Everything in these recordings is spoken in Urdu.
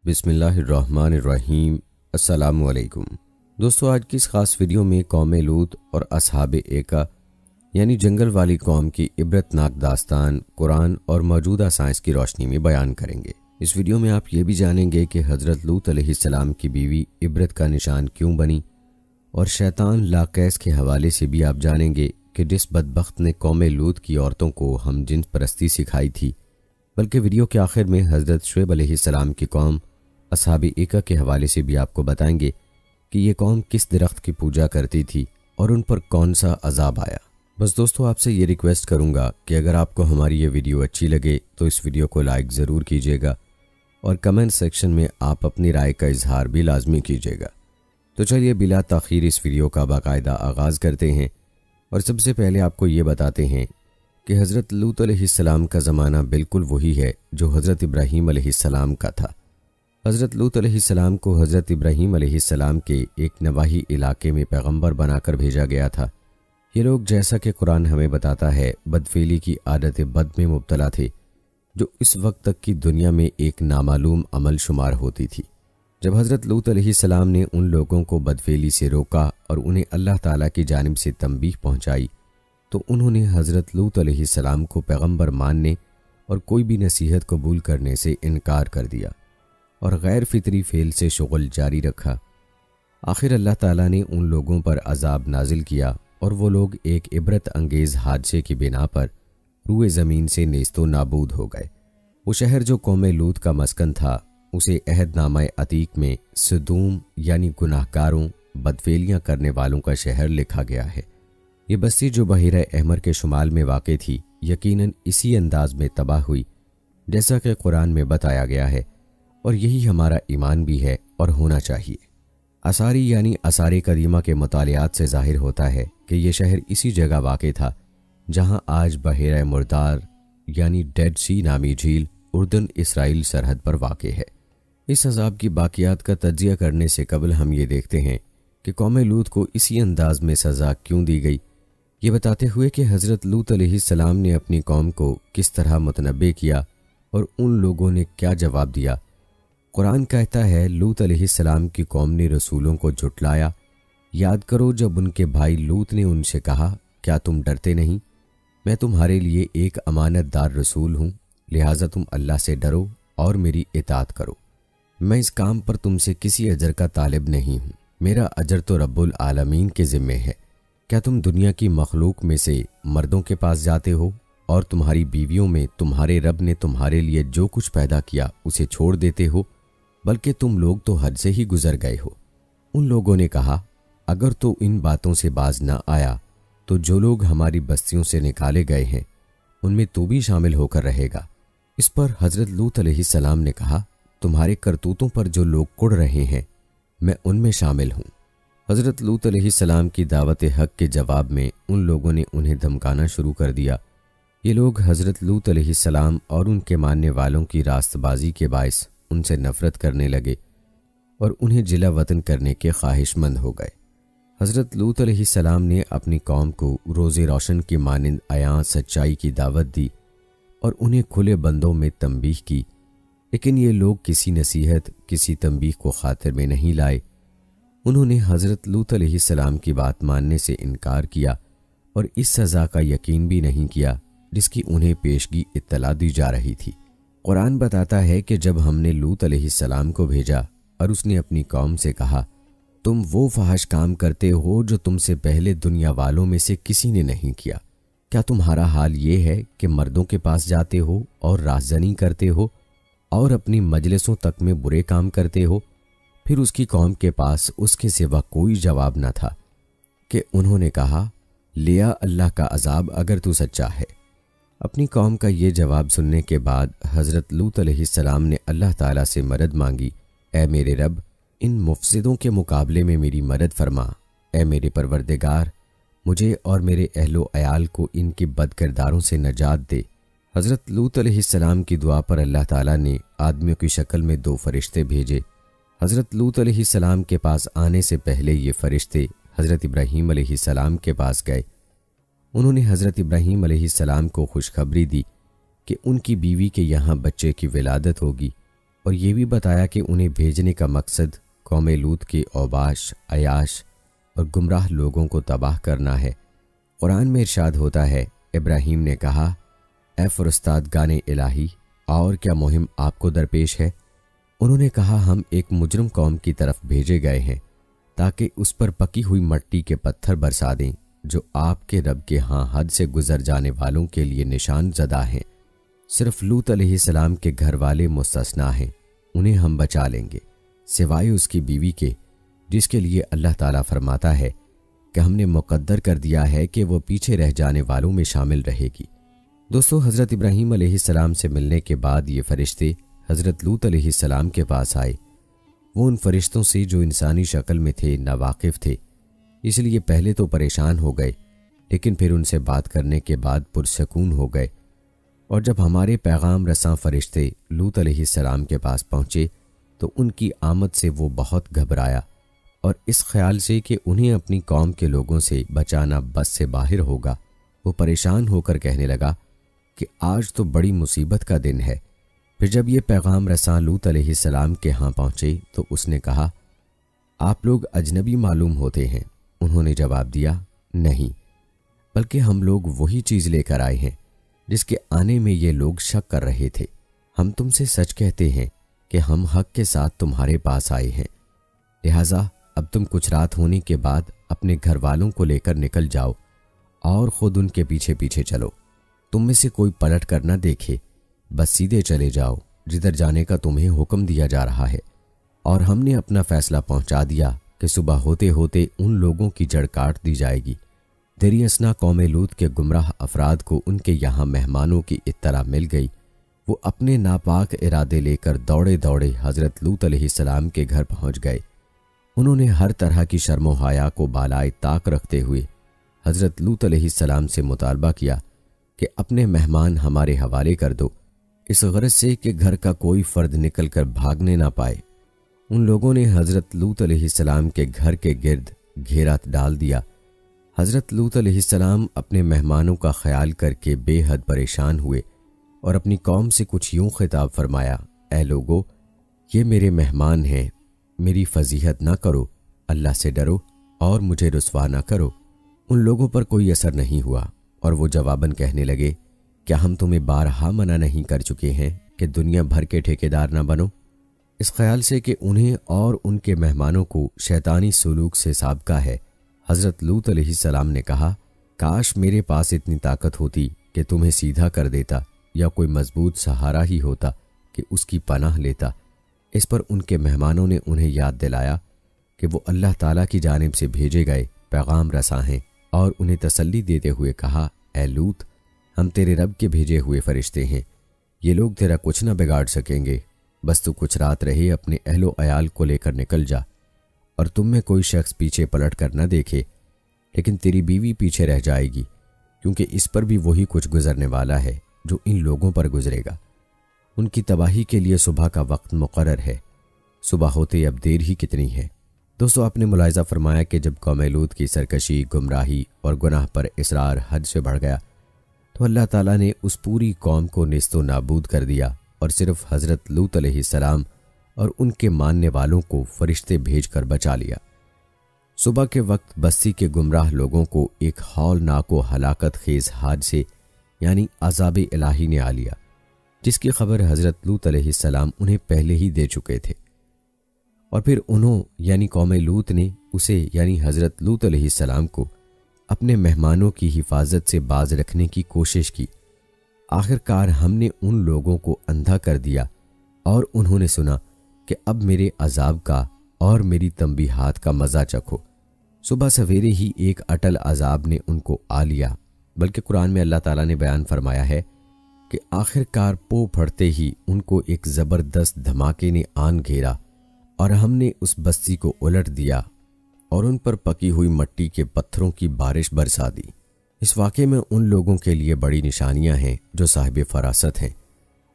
بسم اللہ الرحمن الرحیم۔ السلام علیکم دوستو، آج کی اس خاص ویڈیو میں قوم لوط اور اصحاب ایکا یعنی جنگل والی قوم کی عبرتناک داستان قرآن اور موجودہ سائنس کی روشنی میں بیان کریں گے۔ اس ویڈیو میں آپ یہ بھی جانیں گے کہ حضرت لوط علیہ السلام کی بیوی عبرت کا نشان کیوں بنی، اور شیطان لاقیس کے حوالے سے بھی آپ جانیں گے کہ جس بدبخت نے قوم لوط کی عورتوں کو ہم جنس پرستی سکھائی تھی، بلکہ ویڈیو کے آخر میں حضرت شعیب علیہ السلام کی قوم اصحاب ایکا کے حوالے سے بھی آپ کو بتائیں گے کہ یہ قوم کس درخت کی پوجا کرتی تھی اور ان پر کون سا عذاب آیا۔ بس دوستو، آپ سے یہ ریکویسٹ کروں گا کہ اگر آپ کو ہماری یہ ویڈیو اچھی لگے تو اس ویڈیو کو لائک ضرور کیجیے گا اور کمنٹ سیکشن میں آپ اپنی رائے کا اظہار بھی لازمی کیجیے گا۔ تو چلیے بلا تاخیر اس ویڈیو کا باقاعدہ آغاز کرتے ہیں، اور سب سے پہلے آپ کو یہ بتاتے ہیں کہ حضرت لوط علیہ السلام کا زمانہ بالکل وہی ہے جو حضرت ابراہیم علیہ السلام کا تھا۔ حضرت لوط علیہ السلام کو حضرت ابراہیم علیہ السلام کے ایک نواحی علاقے میں پیغمبر بنا کر بھیجا گیا تھا۔ یہ لوگ، جیسا کہ قرآن ہمیں بتاتا ہے، بدفعلی کی عادت بد میں مبتلا تھے، جو اس وقت تک کی دنیا میں ایک نامعلوم عمل شمار ہوتی تھی۔ جب حضرت لوط علیہ السلام نے ان لوگوں کو بدفعلی سے روکا اور انہیں اللہ تعالیٰ کی جانب سے تنبیہ پہنچائی، تو انہوں نے حضرت لوط علیہ السلام کو پیغمبر ماننے اور کوئی بھی نصیحت قبول کرنے سے انکار کر دیا اور غیر فطری فعل سے شغل جاری رکھا۔ آخر اللہ تعالیٰ نے ان لوگوں پر عذاب نازل کیا اور وہ لوگ ایک عبرت انگیز حادثے کی بنا پر روئے زمین سے نیست و نابود ہو گئے۔ وہ شہر جو قوم لوط کا مسکن تھا، اسے عہد نامہ عتیق میں سدوم یعنی گناہ کاروں، بدفعلیاں کرنے والوں کا شہر لکھا گیا ہے۔ یہ بستی جو بحیرہ احمر کے شمال میں واقع تھی، یقیناً اسی انداز میں تباہ ہوئی جیسا کہ قرآن میں بتایا گیا ہے، اور یہی ہمارا ایمان بھی ہے اور ہونا چاہیے۔ آثاری یعنی آثار قدیمہ کے مطالعات سے ظاہر ہوتا ہے کہ یہ شہر اسی جگہ واقع تھا جہاں آج بحیرہ مردار یعنی ڈیڈ سی نامی جھیل اردن اسرائیل سرحد پر واقع ہے۔ اس عذاب کی باقیات کا تجزیہ کرنے سے قبل ہم یہ دیکھتے ہیں کہ قوم لوط کو اسی انداز میں سزا کیوں دی گئی، یہ بتاتے ہوئے کہ حضرت لوط علیہ السلام نے اپنی قوم کو کس طرح متنبع کیا اور ان لوگوں نے کیا جواب دیا۔ قرآن کہتا ہے، لوط علیہ السلام کی قوم نے رسولوں کو جھٹلایا۔ یاد کرو جب ان کے بھائی لوط نے ان سے کہا، کیا تم ڈرتے نہیں؟ میں تمہارے لیے ایک امانت دار رسول ہوں، لہٰذا تم اللہ سے ڈرو اور میری اطاعت کرو۔ میں اس کام پر تم سے کسی اجر کا طالب نہیں ہوں، میرا اجر تو رب العالمین کے ذمے ہے۔ کیا تم دنیا کی مخلوق میں سے مردوں کے پاس جاتے ہو اور تمہاری بیویوں میں تمہارے رب نے تمہارے لیے جو کچھ پیدا کیا اسے چھوڑ دیتے ہو؟ بلکہ تم لوگ تو حد سے ہی گزر گئے ہو۔ ان لوگوں نے کہا، اگر تو ان باتوں سے باز نہ آیا تو جو لوگ ہماری بستیوں سے نکالے گئے ہیں ان میں تو بھی شامل ہو کر رہے گا۔ اس پر حضرت لوط علیہ السلام نے کہا، تمہارے کرتوتوں پر جو لوگ کڑ رہے ہیں میں ان میں شامل ہوں۔ حضرت لوط علیہ السلام کی دعوت حق کے جواب میں ان لوگوں نے انہیں دھمکانا شروع کر دیا۔ یہ لوگ حضرت لوط علیہ السلام اور ان کے ماننے والوں کی راست بازی کے باعث ان سے نفرت کرنے لگے اور انہیں جلا وطن کرنے کے خواہش مند ہو گئے۔ حضرت لوط علیہ السلام نے اپنی قوم کو روز روشن کی مانند عیاں سچائی کی دعوت دی اور انہیں کھلے بندوں میں تنبیہ کی، لیکن یہ لوگ کسی نصیحت، کسی تنبیہ کو خاطر میں نہیں لائے۔ انہوں نے حضرت لوط علیہ السلام کی بات ماننے سے انکار کیا اور اس سزا کا یقین بھی نہیں کیا جس کی انہیں پیشگی اطلاع دی جا رہی تھی۔ قرآن بتاتا ہے کہ جب ہم نے لوط علیہ السلام کو بھیجا اور اس نے اپنی قوم سے کہا، تم وہ فحش کام کرتے ہو جو تم سے پہلے دنیا والوں میں سے کسی نے نہیں کیا۔ کیا تمہارا حال یہ ہے کہ مردوں کے پاس جاتے ہو اور رازدنی کرتے ہو اور اپنی مجلسوں تک میں برے کام کرتے ہو؟ پھر اس کی قوم کے پاس اس کے سوا کوئی جواب نہ تھا کہ انہوں نے کہا، لیا اللہ کا عذاب اگر تو سچا ہے۔ اپنی قوم کا یہ جواب سننے کے بعد حضرت لوط علیہ السلام نے اللہ تعالیٰ سے مدد مانگی، اے میرے رب، ان مفسدوں کے مقابلے میں میری مدد فرما۔ اے میرے پروردگار، مجھے اور میرے اہل و عیال کو ان کے بد کرداروں سے نجات دے۔ حضرت لوط علیہ السلام کی دعا پر اللہ تعالیٰ نے آدمیوں کی شکل میں 2 فرشتے بھیجے۔ حضرت لوط علیہ السلام کے پاس آنے سے پہلے یہ فرشتے حضرت ابراہیم علیہ السلام کے پاس گئے۔ انہوں نے حضرت ابراہیم علیہ السلام کو خوشخبری دی کہ ان کی بیوی کے یہاں بچے کی ولادت ہوگی اور یہ بھی بتایا کہ انہیں بھیجنے کا مقصد قوم لوط کے اوباش، عیاش اور گمراہ لوگوں کو تباہ کرنا ہے۔ قرآن میں ارشاد ہوتا ہے، ابراہیم نے کہا، اے فرستادگان الہی، اور کیا مہم آپ کو درپیش ہے؟ انہوں نے کہا، ہم ایک مجرم قوم کی طرف بھیجے گئے ہیں تاکہ اس پر پکی ہوئی مٹی کے پتھر برسا دیں جو آپ کے رب کے ہاں حد سے گزر جانے والوں کے لیے نشان زدہ ہیں۔ صرف لوط علیہ السلام کے گھر والے مستثنا ہیں، انہیں ہم بچا لیں گے سوائے اس کی بیوی کے، جس کے لیے اللہ تعالیٰ فرماتا ہے کہ ہم نے مقدر کر دیا ہے کہ وہ پیچھے رہ جانے والوں میں شامل رہے گی۔ دوستو، حضرت ابراہیم علیہ السلام سے ملنے کے بعد یہ فرشتے حضرت لوط علیہ السلام کے پاس آئے۔ وہ ان فرشتوں سے جو انسانی شکل میں تھے ناواقف تھے، اس لیے پہلے تو پریشان ہو گئے، لیکن پھر ان سے بات کرنے کے بعد پرسکون ہو گئے۔ اور جب ہمارے پیغام رساں فرشتے لوط علیہ السلام کے پاس پہنچے تو ان کی آمد سے وہ بہت گھبرایا، اور اس خیال سے کہ انہیں اپنی قوم کے لوگوں سے بچانا بس سے باہر ہوگا، وہ پریشان ہو کر کہنے لگا کہ آج تو بڑی مصیبت کا دن ہے۔ پھر جب یہ پیغام رساں لوط علیہ السلام کے ہاں پہنچے تو اس نے کہا، آپ لوگ اجنبی معلوم ہوتے ہیں؟ انہوں نے جواب دیا، نہیں، بلکہ ہم لوگ وہی چیز لے کر آئے ہیں جس کے آنے میں یہ لوگ شک کر رہے تھے۔ ہم تم سے سچ کہتے ہیں کہ ہم حق کے ساتھ تمہارے پاس آئے ہیں، لہٰذا اب تم کچھ رات ہونے کے بعد اپنے گھر والوں کو لے کر نکل جاؤ اور خود ان کے پیچھے پیچھے چلو۔ تم میں سے کوئی پلٹ کر نہ دیکھے، بس سیدھے چلے جاؤ جدھر جانے کا تمہیں حکم دیا جا رہا ہے۔ اور ہم نے اپنا فیصلہ پہنچا دیا کہ صبح ہوتے ہوتے ان لوگوں کی جڑ کاٹ دی جائے گی۔ دیر اثنا قوم لوط کے گمراہ افراد کو ان کے یہاں مہمانوں کی اطلاع مل گئی۔ وہ اپنے ناپاک ارادے لے کر دوڑے دوڑے حضرت لوط علیہ السلام کے گھر پہنچ گئے۔ انہوں نے ہر طرح کی شرم و حیا کو بالائے طاق رکھتے ہوئے حضرت لوط علیہ السلام سے مطالبہ کیا کہ اپنے مہمان ہمارے حوالے کر دو، اس غرض سے کہ گھر کا کوئی فرد نکل کر بھاگنے نہ پائے۔ ان لوگوں نے حضرت لوط علیہ السلام کے گھر کے گرد گھیرا ڈال دیا۔ حضرت لوط علیہ السلام اپنے مہمانوں کا خیال کر کے بے حد پریشان ہوئے اور اپنی قوم سے کچھ یوں خطاب فرمایا، اے لوگو، یہ میرے مہمان ہیں، میری فضیحت نہ کرو، اللہ سے ڈرو اور مجھے رسوا نہ کرو۔ ان لوگوں پر کوئی اثر نہیں ہوا اور وہ جواباً کہنے لگے، کیا ہم تمہیں بارہا منع نہیں کر چکے ہیں کہ دنیا بھر کے ٹھیکیدار نہ بنو؟ اس خیال سے کہ انہیں اور ان کے مہمانوں کو شیطانی سلوک سے سابقہ ہے، حضرت لوط علیہ السلام نے کہا، کاش میرے پاس اتنی طاقت ہوتی کہ تمہیں سیدھا کر دیتا، یا کوئی مضبوط سہارا ہی ہوتا کہ اس کی پناہ لیتا۔ اس پر ان کے مہمانوں نے انہیں یاد دلایا کہ وہ اللہ تعالیٰ کی جانب سے بھیجے گئے پیغام رساں ہیں، اور انہیں تسلی دیتے ہوئے کہا، اے لوط، ہم تیرے رب کے بھیجے ہوئے فرشتے ہیں، یہ لوگ تیرا کچھ نہ بگاڑ سکیں گے، بس تو کچھ رات رہے اپنے اہل و عیال کو لے کر نکل جا، اور تم میں کوئی شخص پیچھے پلٹ کر نہ دیکھے، لیکن تیری بیوی پیچھے رہ جائے گی، کیونکہ اس پر بھی وہی کچھ گزرنے والا ہے جو ان لوگوں پر گزرے گا۔ ان کی تباہی کے لیے صبح کا وقت مقرر ہے، صبح ہوتے اب دیر ہی کتنی ہے۔ دوستو، آپ نے ملاحظہ فرمایا کہ جب قوم لوط کی سرکشی، گمراہی اور گناہ پر اصرار حد سے بڑھ گیا تو اللہ تعالیٰ نے اس پوری قوم کو نیست و نابود کر دیا، اور صرف حضرت لوط علیہ السلام اور ان کے ماننے والوں کو فرشتے بھیج کر بچا لیا۔ صبح کے وقت بستی کے گمراہ لوگوں کو ایک ہولناک و ہلاکت خیز حادثے یعنی عذاب الہی نے آ لیا، جس کی خبر حضرت لوط علیہ السلام انہیں پہلے ہی دے چکے تھے، اور پھر انہوں یعنی قوم لوط نے اسے یعنی حضرت لوط علیہ السلام کو اپنے مہمانوں کی حفاظت سے باز رکھنے کی کوشش کی۔ آخر کار ہم نے ان لوگوں کو اندھا کر دیا، اور انہوں نے سنا کہ اب میرے عذاب کا اور میری تنبیہات کا مزہ چکھو۔ صبح سویرے ہی ایک اٹل عذاب نے ان کو آ لیا، بلکہ قرآن میں اللہ تعالیٰ نے بیان فرمایا ہے کہ آخر کار پو پھڑتے ہی ان کو ایک زبردست دھماکے نے آن گھیرا، اور ہم نے اس بستی کو الٹ دیا اور ان پر پکی ہوئی مٹی کے پتھروں کی بارش برسا دی۔ اس واقعے میں ان لوگوں کے لیے بڑی نشانیاں ہیں جو صاحب فراست ہیں،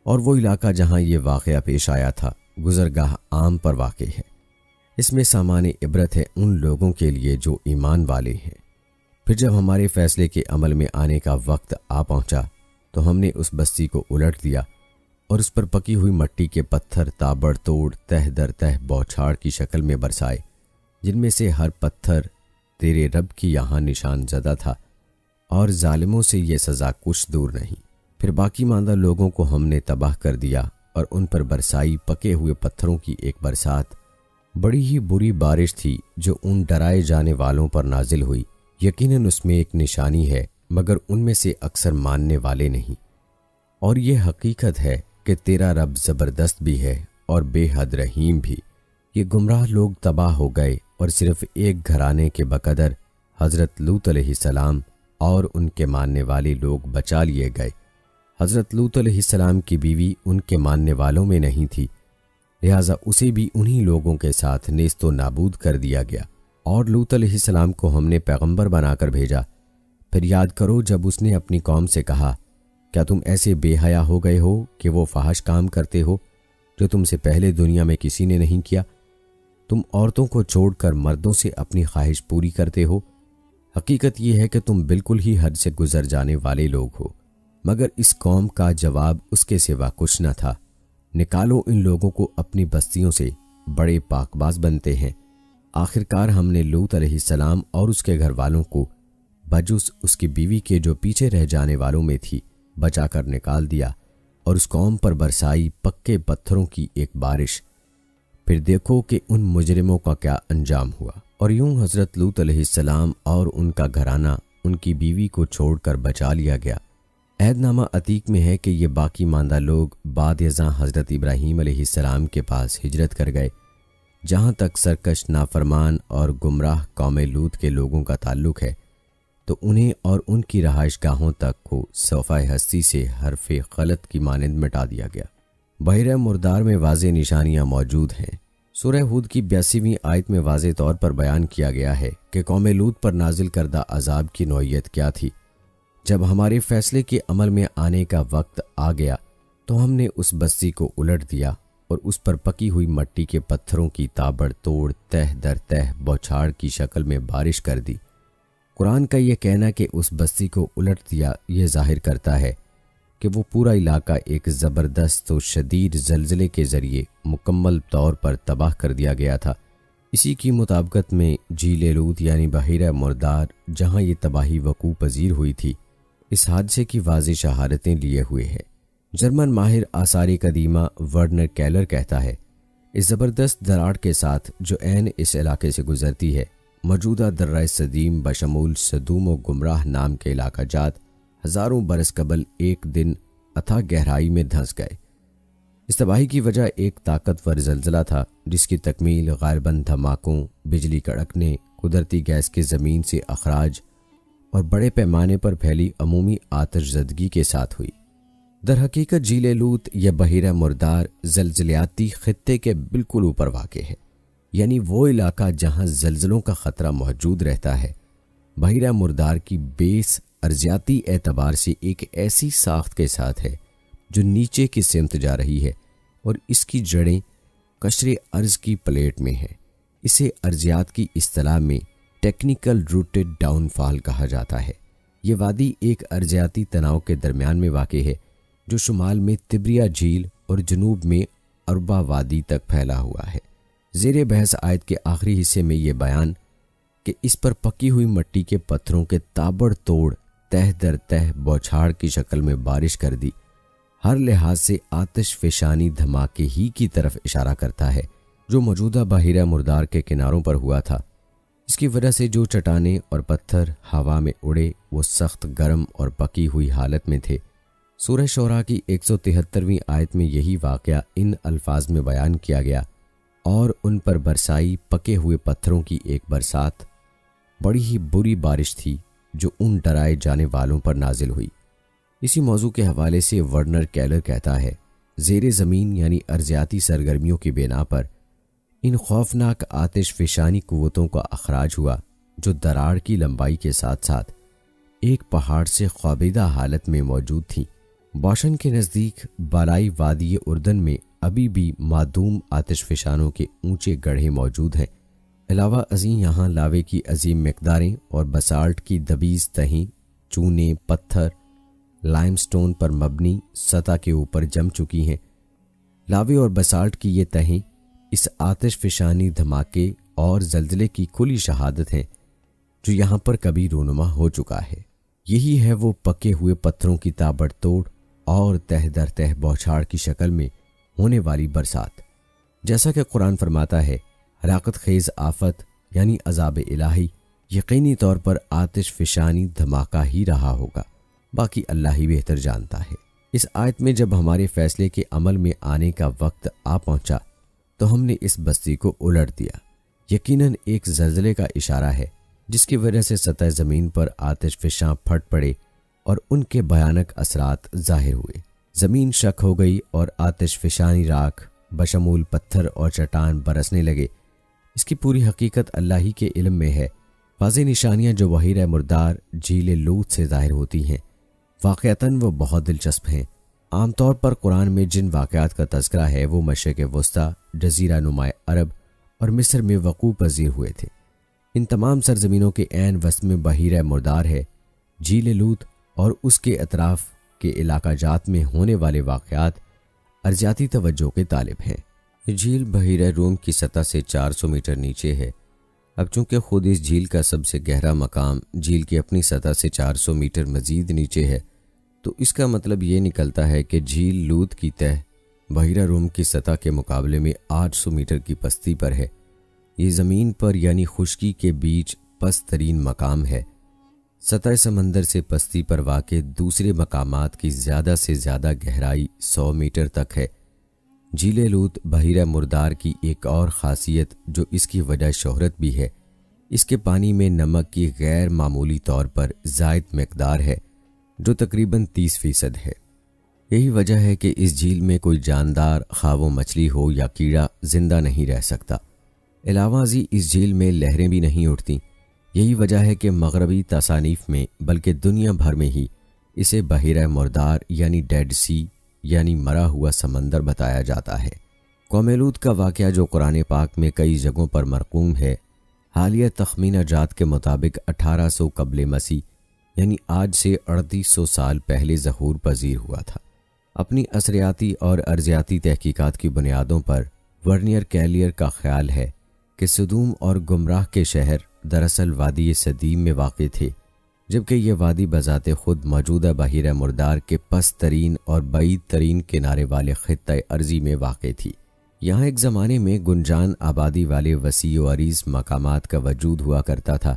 اور وہ علاقہ جہاں یہ واقعہ پیش آیا تھا گزرگاہ عام پر واقع ہے۔ اس میں سامان عبرت ہے ان لوگوں کے لیے جو ایمان والے ہیں۔ پھر جب ہمارے فیصلے کے عمل میں آنے کا وقت آ پہنچا تو ہم نے اس بستی کو الٹ دیا اور اس پر پکی ہوئی مٹی کے پتھر تابڑ توڑ تہ در تہ بوچھاڑ کی شکل میں برسائے، جن میں سے ہر پتھر تیرے رب کی یہاں نشان زدہ تھا، اور ظالموں سے یہ سزا کچھ دور نہیں۔ پھر باقی ماندہ لوگوں کو ہم نے تباہ کر دیا اور ان پر برسائی پکے ہوئے پتھروں کی ایک برسات، بڑی ہی بری بارش تھی جو ان ڈرائے جانے والوں پر نازل ہوئی۔ یقیناً اس میں ایک نشانی ہے، مگر ان میں سے اکثر ماننے والے نہیں۔ اور یہ حقیقت ہے کہ تیرا رب زبردست بھی ہے اور بے حد رحیم بھی۔ یہ گمراہ لوگ تباہ ہو گئے اور صرف ایک گھرانے کے بقدر حضرت لوط علیہ السلام اور ان کے ماننے والے لوگ بچا لیے گئے۔ حضرت لوط علیہ السلام کی بیوی ان کے ماننے والوں میں نہیں تھی، لہٰذا اسے بھی انہی لوگوں کے ساتھ نیست و نابود کر دیا گیا۔ اور لوط علیہ السلام کو ہم نے پیغمبر بنا کر بھیجا۔ پھر یاد کرو جب اس نے اپنی قوم سے کہا، کیا تم ایسے بے حیا ہو گئے ہو کہ وہ فحش کام کرتے ہو جو تم سے پہلے دنیا میں کسی نے نہیں کیا؟ تم عورتوں کو چھوڑ کر مردوں سے اپنی خواہش پوری کرتے ہو۔ حقیقت یہ ہے کہ تم بالکل ہی حد سے گزر جانے والے لوگ ہو۔ مگر اس قوم کا جواب اس کے سوا کچھ نہ تھا۔ نکالو ان لوگوں کو اپنی بستیوں سے، بڑے پاک باز بنتے ہیں۔ آخرکار ہم نے لوط علیہ السلام اور اس کے گھر والوں کو بجز اس کی بیوی کے جو پیچھے رہ جانے والوں میں تھی بچا کر نکال دیا، اور اس قوم پر برسائی پکے پتھروں کی ایک بارش۔ پھر دیکھو کہ ان مجرموں کا کیا انجام ہوا۔ اور یوں حضرت لوط علیہ السلام اور ان کا گھرانہ ان کی بیوی کو چھوڑ کر بچا لیا گیا۔ عہد نامہ عتیق میں ہے کہ یہ باقی ماندہ لوگ بعد ازاں حضرت ابراہیم علیہ السلام کے پاس ہجرت کر گئے۔ جہاں تک سرکش نافرمان اور گمراہ قوم لوط کے لوگوں کا تعلق ہے تو انہیں اور ان کی رہائش گاہوں تک کو صفحہ ہستی سے حرف غلط کی مانند مٹا دیا گیا۔ بحیرہ مردار میں واضح نشانیاں موجود ہیں۔ سورہ ہود کی 82ویں آیت میں واضح طور پر بیان کیا گیا ہے کہ قوم لوط پر نازل کردہ عذاب کی نوعیت کیا تھی۔ جب ہمارے فیصلے کے عمل میں آنے کا وقت آ گیا تو ہم نے اس بستی کو الٹ دیا اور اس پر پکی ہوئی مٹی کے پتھروں کی تابڑ توڑ تہ در تہ بوچھاڑ کی شکل میں بارش کر دی۔ قرآن کا یہ کہنا کہ اس بستی کو الٹ دیا یہ ظاہر کرتا ہے کہ وہ پورا علاقہ ایک زبردست و شدید زلزلے کے ذریعے مکمل طور پر تباہ کر دیا گیا تھا۔ اسی کی مطابقت میں جھیل لوط یعنی بحیرہ مردار جہاں یہ تباہی وقوع پذیر ہوئی تھی، اس حادثے کی واضح شہادتیں لیے ہوئے ہے۔ جرمن ماہر آثار قدیمہ ورنر کیلر کہتا ہے، اس زبردست دراڑ کے ساتھ جو عین اس علاقے سے گزرتی ہے، موجودہ درہ صدیم بشمول صدوم و گمراہ نام کے علاقہ جات ہزاروں برس قبل ایک دن اتھا گہرائی میں دھنس گئے۔ اس تباہی کی وجہ ایک طاقتور زلزلہ تھا جس کی تکمیل غالباً دھماکوں، بجلی کڑکنے، قدرتی گیس کے زمین سے اخراج اور بڑے پیمانے پر پھیلی عمومی آتش زدگی کے ساتھ ہوئی۔ در حقیقت جھیل لوط یا بحیرہ مردار زلزلیاتی خطے کے بالکل اوپر واقع ہے، یعنی وہ علاقہ جہاں زلزلوں کا خطرہ موجود رہتا ہے۔ بحیرہ مردار کی بیس ارضیاتی اعتبار سے ایک ایسی ساخت کے ساتھ ہے جو نیچے کی سمت جا رہی ہے اور اس کی جڑیں قشر ارض کی پلیٹ میں ہیں۔ اسے ارضیات کی اصطلاح میں ٹیکنیکل روٹڈ ڈاؤن فال کہا جاتا ہے۔ یہ وادی ایک ارضیاتی تناؤ کے درمیان میں واقع ہے جو شمال میں تبریہ جھیل اور جنوب میں اربا وادی تک پھیلا ہوا ہے۔ زیر بحث آیت کے آخری حصے میں یہ بیان کہ اس پر پکی ہوئی مٹی کے پتھروں کے تابڑ توڑ تہ در تہ بوچھاڑ کی شکل میں بارش کر دی، ہر لحاظ سے آتش فشانی دھماکے ہی کی طرف اشارہ کرتا ہے جو موجودہ بحیرہ مردار کے کناروں پر ہوا تھا۔ اس کی وجہ سے جو چٹانیں اور پتھر ہوا میں اڑے وہ سخت گرم اور پکی ہوئی حالت میں تھے۔ سورہ شعراء کی 173ویں آیت میں یہی واقعہ ان الفاظ میں بیان کیا گیا، اور ان پر برسائی پکے ہوئے پتھروں کی ایک برسات، بڑی ہی بری بارش تھی جو ان ڈرائے جانے والوں پر نازل ہوئی۔ اسی موضوع کے حوالے سے ورنر کیلر کہتا ہے، زیر زمین یعنی ارضیاتی سرگرمیوں کی بنا پر ان خوفناک آتش فشانی قوتوں کا اخراج ہوا جو دراڑ کی لمبائی کے ساتھ ساتھ ایک پہاڑ سے خوابیدہ حالت میں موجود تھیں۔ بوشن کے نزدیک بالائی وادی اردن میں ابھی بھی معدوم آتش فشانوں کے اونچے گڑھے موجود ہیں۔ علاوہ ازیں یہاں لاوے کی عظیم مقداریں اور بسالٹ کی دبیز تہیں، چونے، پتھر لائم سٹون پر مبنی سطح کے اوپر جم چکی ہیں۔ لاوے اور بسالٹ کی یہ تہیں اس آتش فشانی دھماکے اور زلزلے کی کھلی شہادت ہیں جو یہاں پر کبھی رونما ہو چکا ہے۔ یہی ہے وہ پکے ہوئے پتھروں کی تابڑ توڑ اور تہ در تہ بوچھاڑ کی شکل میں ہونے والی برسات۔ جیسا کہ قرآن فرماتا ہے، ہلاکت خیز آفت یعنی عذاب الہی یقینی طور پر آتش فشانی دھماکہ ہی رہا ہوگا، باقی اللہ ہی بہتر جانتا ہے۔ اس آیت میں جب ہمارے فیصلے کے عمل میں آنے کا وقت آ پہنچا تو ہم نے اس بستی کو الٹ دیا۔ یقیناً ایک زلزلے کا اشارہ ہے جس کی وجہ سے سطح زمین پر آتش فشاں پھٹ پڑے اور ان کے بھیانک اثرات ظاہر ہوئے۔ زمین شک ہو گئی اور آتش فشانی راکھ بشمول پتھر اور چٹان برسنے لگے۔ اس کی پوری حقیقت اللہ ہی کے علم میں ہے۔ واضح نشانیاں جو بحیرہ مردار جھیل لوط سے ظاہر ہوتی ہیں واقعتاً وہ بہت دلچسپ ہیں۔ عام طور پر قرآن میں جن واقعات کا تذکرہ ہے وہ مشرق وسطیٰ، جزیرہ نما عرب اور مصر میں وقوع پذیر ہوئے تھے۔ ان تمام سرزمینوں کے عین وسط میں بحیرہ مردار ہے۔ جھیل لوط اور اس کے اطراف کے علاقہ جات میں ہونے والے واقعات ارضیاتی توجہ کے طالب ہیں۔ یہ جھیل بحیرہ روم کی سطح سے 400 میٹر نیچے ہے۔ اب چونکہ خود اس جھیل کا سب سے گہرا مقام جھیل کی اپنی سطح سے 400 میٹر مزید نیچے ہے، تو اس کا مطلب یہ نکلتا ہے کہ جھیل لوط کی تہ بحیرہ روم کی سطح کے مقابلے میں 800 میٹر کی پستی پر ہے۔ یہ زمین پر یعنی خشکی کے بیچ پست ترین مقام ہے۔ سطح سمندر سے پستی پر واقع دوسرے مقامات کی زیادہ سے زیادہ گہرائی 100 میٹر تک ہے۔ جھیل لوط بحیرہ مردار کی ایک اور خاصیت جو اس کی وجہ شہرت بھی ہے، اس کے پانی میں نمک کی غیر معمولی طور پر زائد مقدار ہے جو تقریباً 30% ہے۔ یہی وجہ ہے کہ اس جھیل میں کوئی جاندار خواہ وہ مچھلی ہو یا کیڑا زندہ نہیں رہ سکتا۔ علاوہ ازیں اس جھیل میں لہریں بھی نہیں اٹھتیں۔ یہی وجہ ہے کہ مغربی تصانیف میں بلکہ دنیا بھر میں ہی اسے بحیرہ مردار یعنی ڈیڈ سی یعنی مرا ہوا سمندر بتایا جاتا ہے۔ قوم لوط کا واقعہ جو قرآن پاک میں کئی جگہوں پر مرقوم ہے، حالیہ تخمینہ جات کے مطابق 1800 قبل مسیح یعنی آج سے 3800 سال پہلے ظہور پذیر ہوا تھا۔ اپنی اثریاتی اور ارضیاتی تحقیقات کی بنیادوں پر ورنیئر کیلیئر کا خیال ہے کہ سدوم اور گمراہ کے شہر دراصل وادی سدیم میں واقع تھے، جبکہ یہ وادی بذات خود موجودہ بحیرہ مردار کے پست ترین اور بعید ترین کنارے والے خطہ ارضی میں واقع تھی۔ یہاں ایک زمانے میں گنجان آبادی والے وسیع و عریض مقامات کا وجود ہوا کرتا تھا۔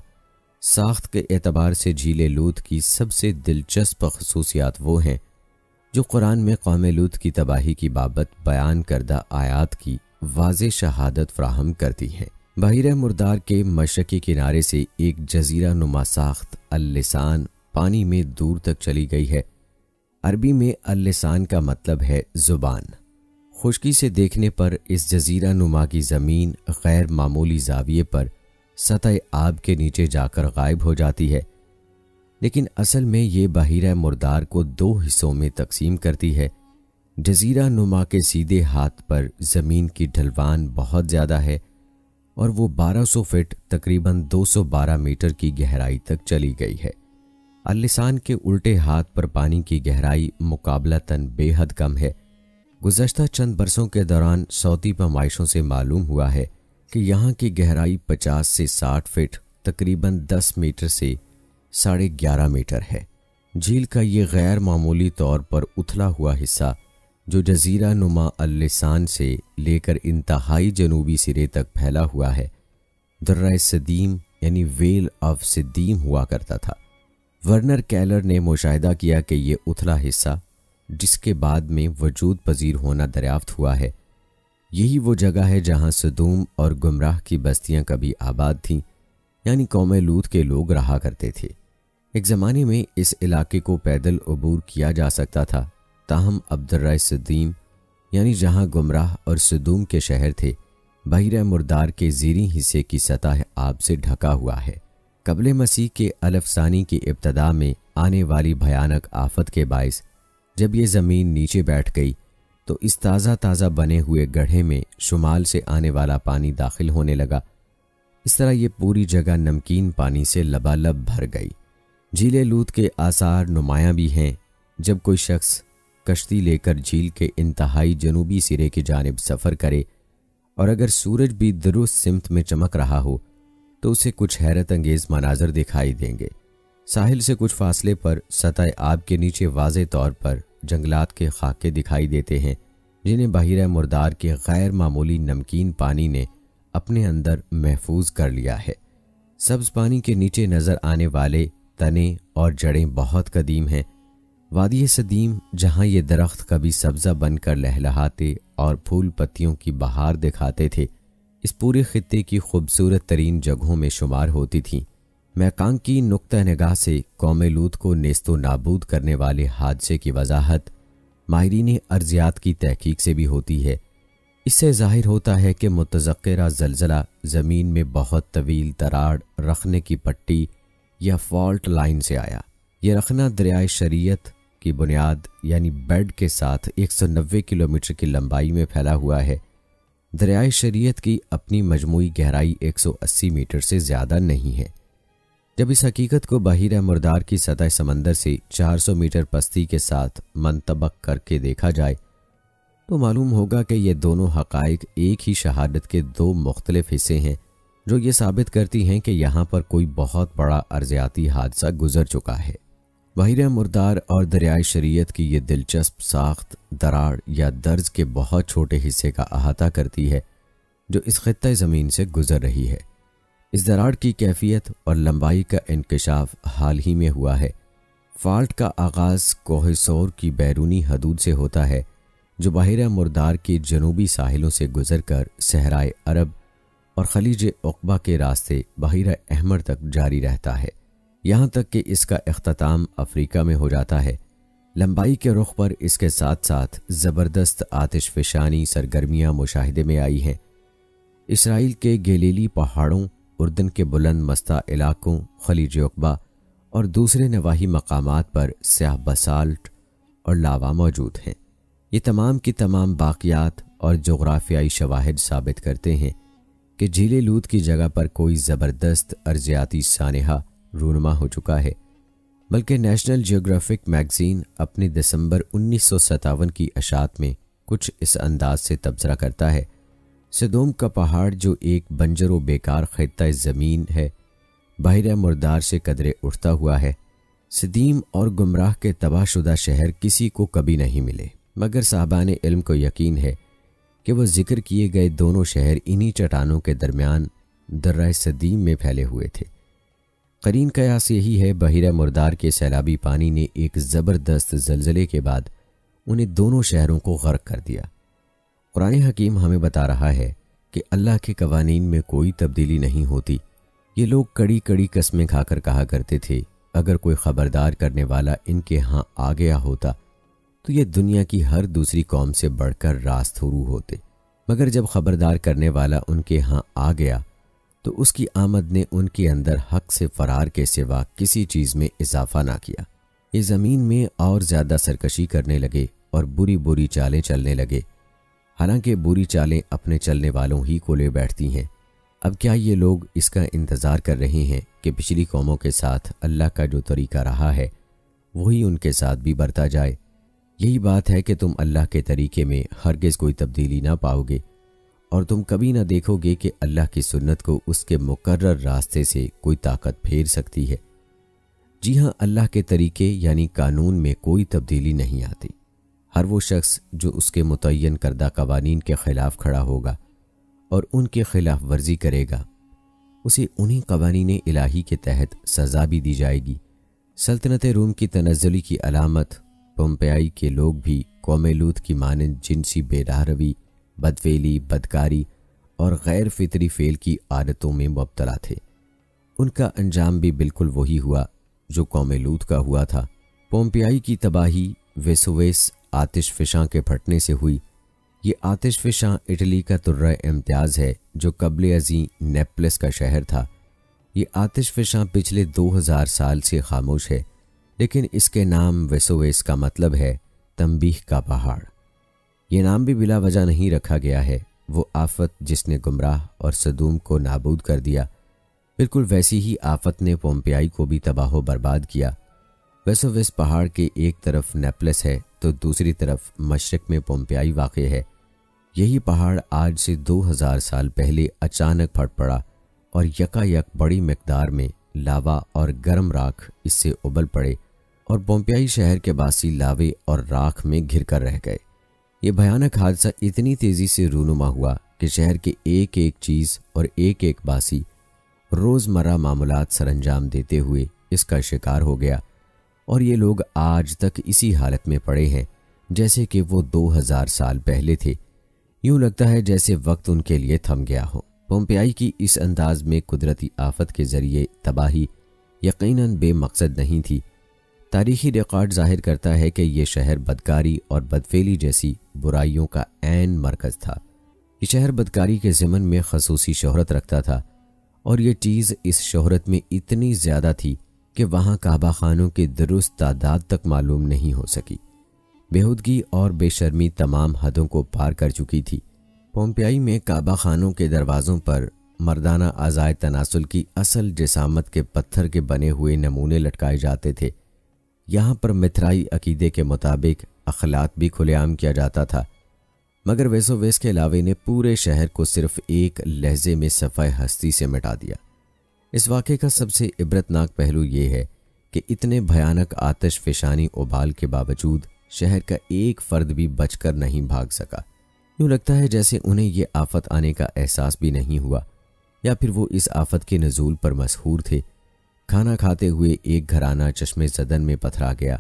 ساخت کے اعتبار سے جھیل لوط کی سب سے دلچسپ خصوصیات وہ ہیں جو قرآن میں قوم لوط کی تباہی کی بابت بیان کردہ آیات کی واضح شہادت فراہم کرتی ہیں۔ بحیرہ مردار کے مشرقی کنارے سے ایک جزیرہ نما ساخت اللسان پانی میں دور تک چلی گئی ہے۔ عربی میں اللسان کا مطلب ہے زبان۔ خشکی سے دیکھنے پر اس جزیرہ نما کی زمین غیر معمولی زاویے پر سطح آب کے نیچے جا کر غائب ہو جاتی ہے، لیکن اصل میں یہ بحیرہ مردار کو 2 حصوں میں تقسیم کرتی ہے۔ جزیرہ نما کے سیدھے ہاتھ پر زمین کی ڈھلوان بہت زیادہ ہے اور وہ 1200 فٹ تقریباً 212 میٹر کی گہرائی تک چلی گئی ہے۔ اللسان کے الٹے ہاتھ پر پانی کی گہرائی مقابلتاً بے حد کم ہے۔ گزشتہ چند برسوں کے دوران صوتی پیمائشوں سے معلوم ہوا ہے کہ یہاں کی گہرائی 50 سے 60 فٹ تقریباً 10 میٹر سے 11.5 میٹر ہے۔ جھیل کا یہ غیر معمولی طور پر اتھلا ہوا حصہ جو جزیرہ نما اللسان سے لے کر انتہائی جنوبی سرے تک پھیلا ہوا ہے، درہ سدیم یعنی ویل آف سدیم ہوا کرتا تھا۔ ورنر کیلر نے مشاہدہ کیا کہ یہ اتھلا حصہ جس کے بعد میں وجود پذیر ہونا دریافت ہوا ہے، یہی وہ جگہ ہے جہاں سدوم اور گمراہ کی بستیاں کبھی آباد تھیں، یعنی قوم لوط کے لوگ رہا کرتے تھے۔ ایک زمانے میں اس علاقے کو پیدل عبور کیا جا سکتا تھا، تاہم اب درہ سدیم یعنی جہاں گمراہ اور سدوم کے شہر تھے، بحیرہ مردار کے زیریں حصے کی سطح آب سے ڈھکا ہوا ہے۔ قبل مسیح کے الف ثانی کی ابتدا میں آنے والی بھیانک آفت کے باعث جب یہ زمین نیچے بیٹھ گئی تو اس تازہ بنے ہوئے گڑھے میں شمال سے آنے والا پانی داخل ہونے لگا۔ اس طرح یہ پوری جگہ نمکین پانی سے لبالب بھر گئی۔ جھیل لوط کے آثار نمایاں بھی ہیں۔ جب کوئی شخص کشتی لے کر جھیل کے انتہائی جنوبی سرے کی جانب سفر کرے اور اگر سورج بھی درست سمت میں چمک رہا ہو تو اسے کچھ حیرت انگیز مناظر دکھائی دیں گے۔ ساحل سے کچھ فاصلے پر سطح آب کے نیچے واضح طور پر جنگلات کے خاکے دکھائی دیتے ہیں جنہیں بحیرہ مردار کے غیر معمولی نمکین پانی نے اپنے اندر محفوظ کر لیا ہے۔ سبز پانی کے نیچے نظر آنے والے تنے اور جڑیں بہت قدیم ہیں۔ وادی صدیم جہاں یہ درخت کبھی سبزہ بن کر لہلہاتے اور پھول پتیوں کی بہار دکھاتے تھے، اس پورے خطے کی خوبصورت ترین جگہوں میں شمار ہوتی تھیں۔ میکانگ کی نقطہ نگاہ سے قوم لوط کو نیست و نابود کرنے والے حادثے کی وضاحت ماہرین ارضیات کی تحقیق سے بھی ہوتی ہے۔ اس سے ظاہر ہوتا ہے کہ متذکرہ زلزلہ زمین میں بہت طویل دراڑ رکھنے کی پٹی یا فالٹ لائن سے آیا۔ یہ رخنہ دریائے شریعت کی بنیاد یعنی بیڈ کے ساتھ 190 کلومیٹر کی لمبائی میں پھیلا ہوا ہے۔ دریائے شریعت کی اپنی مجموعی گہرائی 180 میٹر سے زیادہ نہیں ہے۔ جب اس حقیقت کو بحیرہ مردار کی سطح سمندر سے 400 میٹر پستی کے ساتھ منطبق کر کے دیکھا جائے تو معلوم ہوگا کہ یہ دونوں حقائق ایک ہی شہادت کے دو مختلف حصے ہیں، جو یہ ثابت کرتی ہیں کہ یہاں پر کوئی بہت بڑا ارضیاتی حادثہ گزر چکا ہے۔ بحیرہ مردار اور دریائے شریعت کی یہ دلچسپ ساخت دراڑ یا درز کے بہت چھوٹے حصے کا احاطہ کرتی ہے جو اس خطہ زمین سے گزر رہی ہے۔ اس دراڑ کی کیفیت اور لمبائی کا انکشاف حال ہی میں ہوا ہے۔ فالٹ کا آغاز کوہ سور کی بیرونی حدود سے ہوتا ہے جو بحیرہ مردار کے جنوبی ساحلوں سے گزر کر صحرائے عرب اور خلیج عقبہ کے راستے بحیرہ احمر تک جاری رہتا ہے، یہاں تک کہ اس کا اختتام افریقہ میں ہو جاتا ہے۔ لمبائی کے رخ پر اس کے ساتھ ساتھ زبردست آتش فشانی سرگرمیاں مشاہدے میں آئی ہیں۔ اسرائیل کے گلیلی پہاڑوں، اردن کے بلند مستہ علاقوں، خلیج عقبہ اور دوسرے نواحی مقامات پر سیاہ بسالٹ اور لاوا موجود ہیں۔ یہ تمام کی تمام باقیات اور جغرافیائی شواہد ثابت کرتے ہیں کہ جھیل لوط کی جگہ پر کوئی زبردست ارضیاتی سانحہ رونما ہو چکا ہے، بلکہ نیشنل جیوگرافک میگزین اپنی دسمبر 1957 کی اشاعت میں کچھ اس انداز سے تبصرہ کرتا ہے: سدوم کا پہاڑ جو ایک بنجر و بیکار خطہ زمین ہے، بحیرہ مردار سے قدرے اٹھتا ہوا ہے۔ سدیم اور گمراہ کے تباہ شدہ شہر کسی کو کبھی نہیں ملے، مگر صاحبان علم کو یقین ہے کہ وہ ذکر کیے گئے دونوں شہر انہی چٹانوں کے درمیان درہ سدیم میں پھیلے ہوئے تھے۔ قرین قیاس یہی ہے، بحیرہ مردار کے سیلابی پانی نے ایک زبردست زلزلے کے بعد انہیں دونوں شہروں کو غرق کر دیا۔ قرآن حکیم ہمیں بتا رہا ہے کہ اللہ کے قوانین میں کوئی تبدیلی نہیں ہوتی۔ یہ لوگ کڑی کڑی قسمیں کھا کر کہا کرتے تھے اگر کوئی خبردار کرنے والا ان کے ہاں آ گیا ہوتا تو یہ دنیا کی ہر دوسری قوم سے بڑھ کر راست ہرو ہوتے، مگر جب خبردار کرنے والا ان کے ہاں آ گیا تو اس کی آمد نے ان کے اندر حق سے فرار کے سوا کسی چیز میں اضافہ نہ کیا۔ یہ زمین میں اور زیادہ سرکشی کرنے لگے اور بری بری چالیں چلنے لگے، حالانکہ بری چالیں اپنے چلنے والوں ہی کو لے بیٹھتی ہیں۔ اب کیا یہ لوگ اس کا انتظار کر رہے ہیں کہ پچھلی قوموں کے ساتھ اللہ کا جو طریقہ رہا ہے وہی ان کے ساتھ بھی برتا جائے؟ یہی بات ہے کہ تم اللہ کے طریقے میں ہرگز کوئی تبدیلی نہ پاؤ گے، اور تم کبھی نہ دیکھو گے کہ اللہ کی سنت کو اس کے مقرر راستے سے کوئی طاقت پھیر سکتی ہے۔ جی ہاں، اللہ کے طریقے یعنی قانون میں کوئی تبدیلی نہیں آتی۔ ہر وہ شخص جو اس کے متعین کردہ قوانین کے خلاف کھڑا ہوگا اور ان کے خلاف ورزی کرے گا، اسے انہی قوانین الہی کے تحت سزا بھی دی جائے گی۔ سلطنت روم کی تنزلی کی علامت پومپیائی کے لوگ بھی قوم لوط کی مانند جنسی بے راہ روی، بدفعلی، بدکاری اور غیر فطری فعل کی عادتوں میں مبتلا تھے۔ ان کا انجام بھی بالکل وہی ہوا جو قوم لوط کا ہوا تھا۔ پومپیائی کی تباہی ویسوویس آتش فشاں کے پھٹنے سے ہوئی۔ یہ آتش فشاں اٹلی کا طرہ امتیاز ہے جو قبل ازیں نیپلس کا شہر تھا۔ یہ آتش فشاں پچھلے 2000 سال سے خاموش ہے، لیکن اس کے نام ویسوویس کا مطلب ہے تنبیہ کا پہاڑ۔ یہ نام بھی بلا وجہ نہیں رکھا گیا ہے۔ وہ آفت جس نے گمراہ اور سدوم کو نابود کر دیا، بالکل ویسی ہی آفت نے پومپیائی کو بھی تباہ و برباد کیا۔ ویسوویس پہاڑ کے ایک طرف نیپلس ہے تو دوسری طرف مشرق میں پومپیائی واقع ہے۔ یہی پہاڑ آج سے 2000 سال پہلے اچانک پھٹ پڑا اور یکا یک بڑی مقدار میں لاوا اور گرم راکھ اس سے ابل پڑے اور پومپیائی شہر کے باسی لاوے اور راکھ میں گھر کر رہ گئے۔ یہ بھیانک حادثہ اتنی تیزی سے رونما ہوا کہ شہر کے ایک ایک چیز اور ایک ایک باسی روزمرہ معاملات سر انجام دیتے ہوئے اس کا شکار ہو گیا، اور یہ لوگ آج تک اسی حالت میں پڑے ہیں جیسے کہ وہ 2000 سال پہلے تھے۔ یوں لگتا ہے جیسے وقت ان کے لیے تھم گیا ہو۔ پومپیائی کی اس انداز میں قدرتی آفت کے ذریعے تباہی یقیناً بے مقصد نہیں تھی۔ تاریخی ریکارڈ ظاہر کرتا ہے کہ یہ شہر بدکاری اور بدفعلی جیسی برائیوں کا عین مرکز تھا۔ یہ شہر بدکاری کے ضمن میں خصوصی شہرت رکھتا تھا، اور یہ چیز اس شہرت میں اتنی زیادہ تھی کہ وہاں کعبہ خانوں کی درست تعداد تک معلوم نہیں ہو سکی۔ بےہودگی اور بے شرمی تمام حدوں کو پار کر چکی تھی۔ پومپیائی میں کعبہ خانوں کے دروازوں پر مردانہ اعضائے تناسل کی اصل جسامت کے پتھر کے بنے ہوئے نمونے لٹکائے جاتے تھے۔ یہاں پر متھرائی عقیدے کے مطابق اخلاط بھی کھلے عام کیا جاتا تھا، مگر ویسوویس کے علاوے نے پورے شہر کو صرف ایک لہجے میں صفحہ ہستی سے مٹا دیا۔ اس واقعے کا سب سے عبرتناک پہلو یہ ہے کہ اتنے بھیانک آتش فشانی ابال کے باوجود شہر کا ایک فرد بھی بچ کر نہیں بھاگ سکا۔ یوں لگتا ہے جیسے انہیں یہ آفت آنے کا احساس بھی نہیں ہوا، یا پھر وہ اس آفت کے نزول پر مسحور تھے۔ کھانا کھاتے ہوئے ایک گھرانہ چشمے زدن میں پتھرا گیا،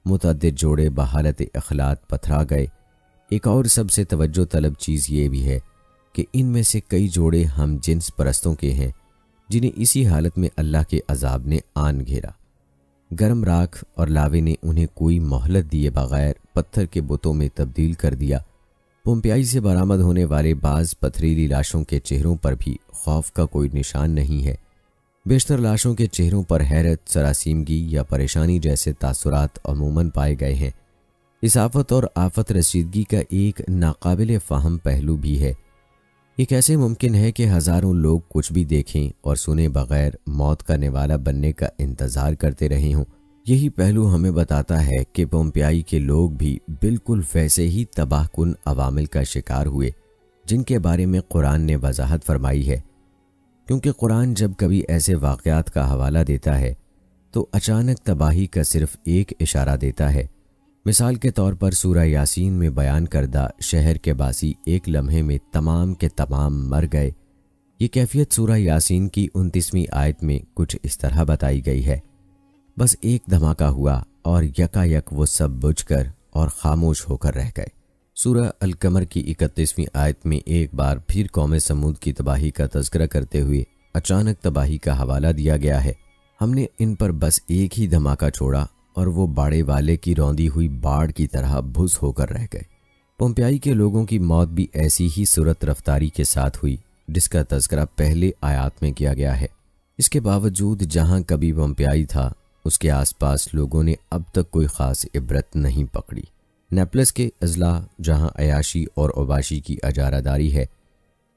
متعدد جوڑے بحالت اخلاط پتھرا گئے۔ ایک اور سب سے توجہ طلب چیز یہ بھی ہے کہ ان میں سے کئی جوڑے ہم جنس پرستوں کے ہیں جنہیں اسی حالت میں اللہ کے عذاب نے آن گھیرا۔ گرم راکھ اور لاوے نے انہیں کوئی مہلت دیے بغیر پتھر کے بتوں میں تبدیل کر دیا۔ پومپیائی سے برآمد ہونے والے بعض پتھریلی لاشوں کے چہروں پر بھی خوف کا کوئی نشان نہیں ہے۔ بیشتر لاشوں کے چہروں پر حیرت، سراسیمگی یا پریشانی جیسے تاثرات عموماً پائے گئے ہیں۔ اس آفت اور آفت رسیدگی کا ایک ناقابل فہم پہلو بھی ہے۔ یہ کیسے ممکن ہے کہ ہزاروں لوگ کچھ بھی دیکھیں اور سنے بغیر موت کا نوالا بننے کا انتظار کرتے رہے ہوں؟ یہی پہلو ہمیں بتاتا ہے کہ پومپیائی کے لوگ بھی بالکل ویسے ہی تباہ کن عوامل کا شکار ہوئے جن کے بارے میں قرآن نے وضاحت فرمائی ہے، کیونکہ قرآن جب کبھی ایسے واقعات کا حوالہ دیتا ہے تو اچانک تباہی کا صرف ایک اشارہ دیتا ہے۔ مثال کے طور پر سورہ یاسین میں بیان کردہ شہر کے باسی ایک لمحے میں تمام کے تمام مر گئے۔ یہ کیفیت سورہ یاسین کی 29ویں آیت میں کچھ اس طرح بتائی گئی ہے: بس ایک دھماکہ ہوا اور یکا یک وہ سب بجھ کر اور خاموش ہو کر رہ گئے۔ سورہ القمر کی 31ویں آیت میں ایک بار پھر قوم سمود کی تباہی کا تذکرہ کرتے ہوئے اچانک تباہی کا حوالہ دیا گیا ہے: ہم نے ان پر بس ایک ہی دھماکہ چھوڑا اور وہ باڑے والے کی روندی ہوئی باڑ کی طرح بھس ہو کر رہ گئے۔ پومپیائی کے لوگوں کی موت بھی ایسی ہی سرعت رفتاری کے ساتھ ہوئی جس کا تذکرہ پہلے آیات میں کیا گیا ہے۔ اس کے باوجود جہاں کبھی پومپیائی تھا اس کے آس پاس لوگوں نے اب تک کوئی خاص عبرت نہیں پکڑی۔ نیپلس کے اضلاع جہاں عیاشی اور عباشی کی اجارہ داری ہے،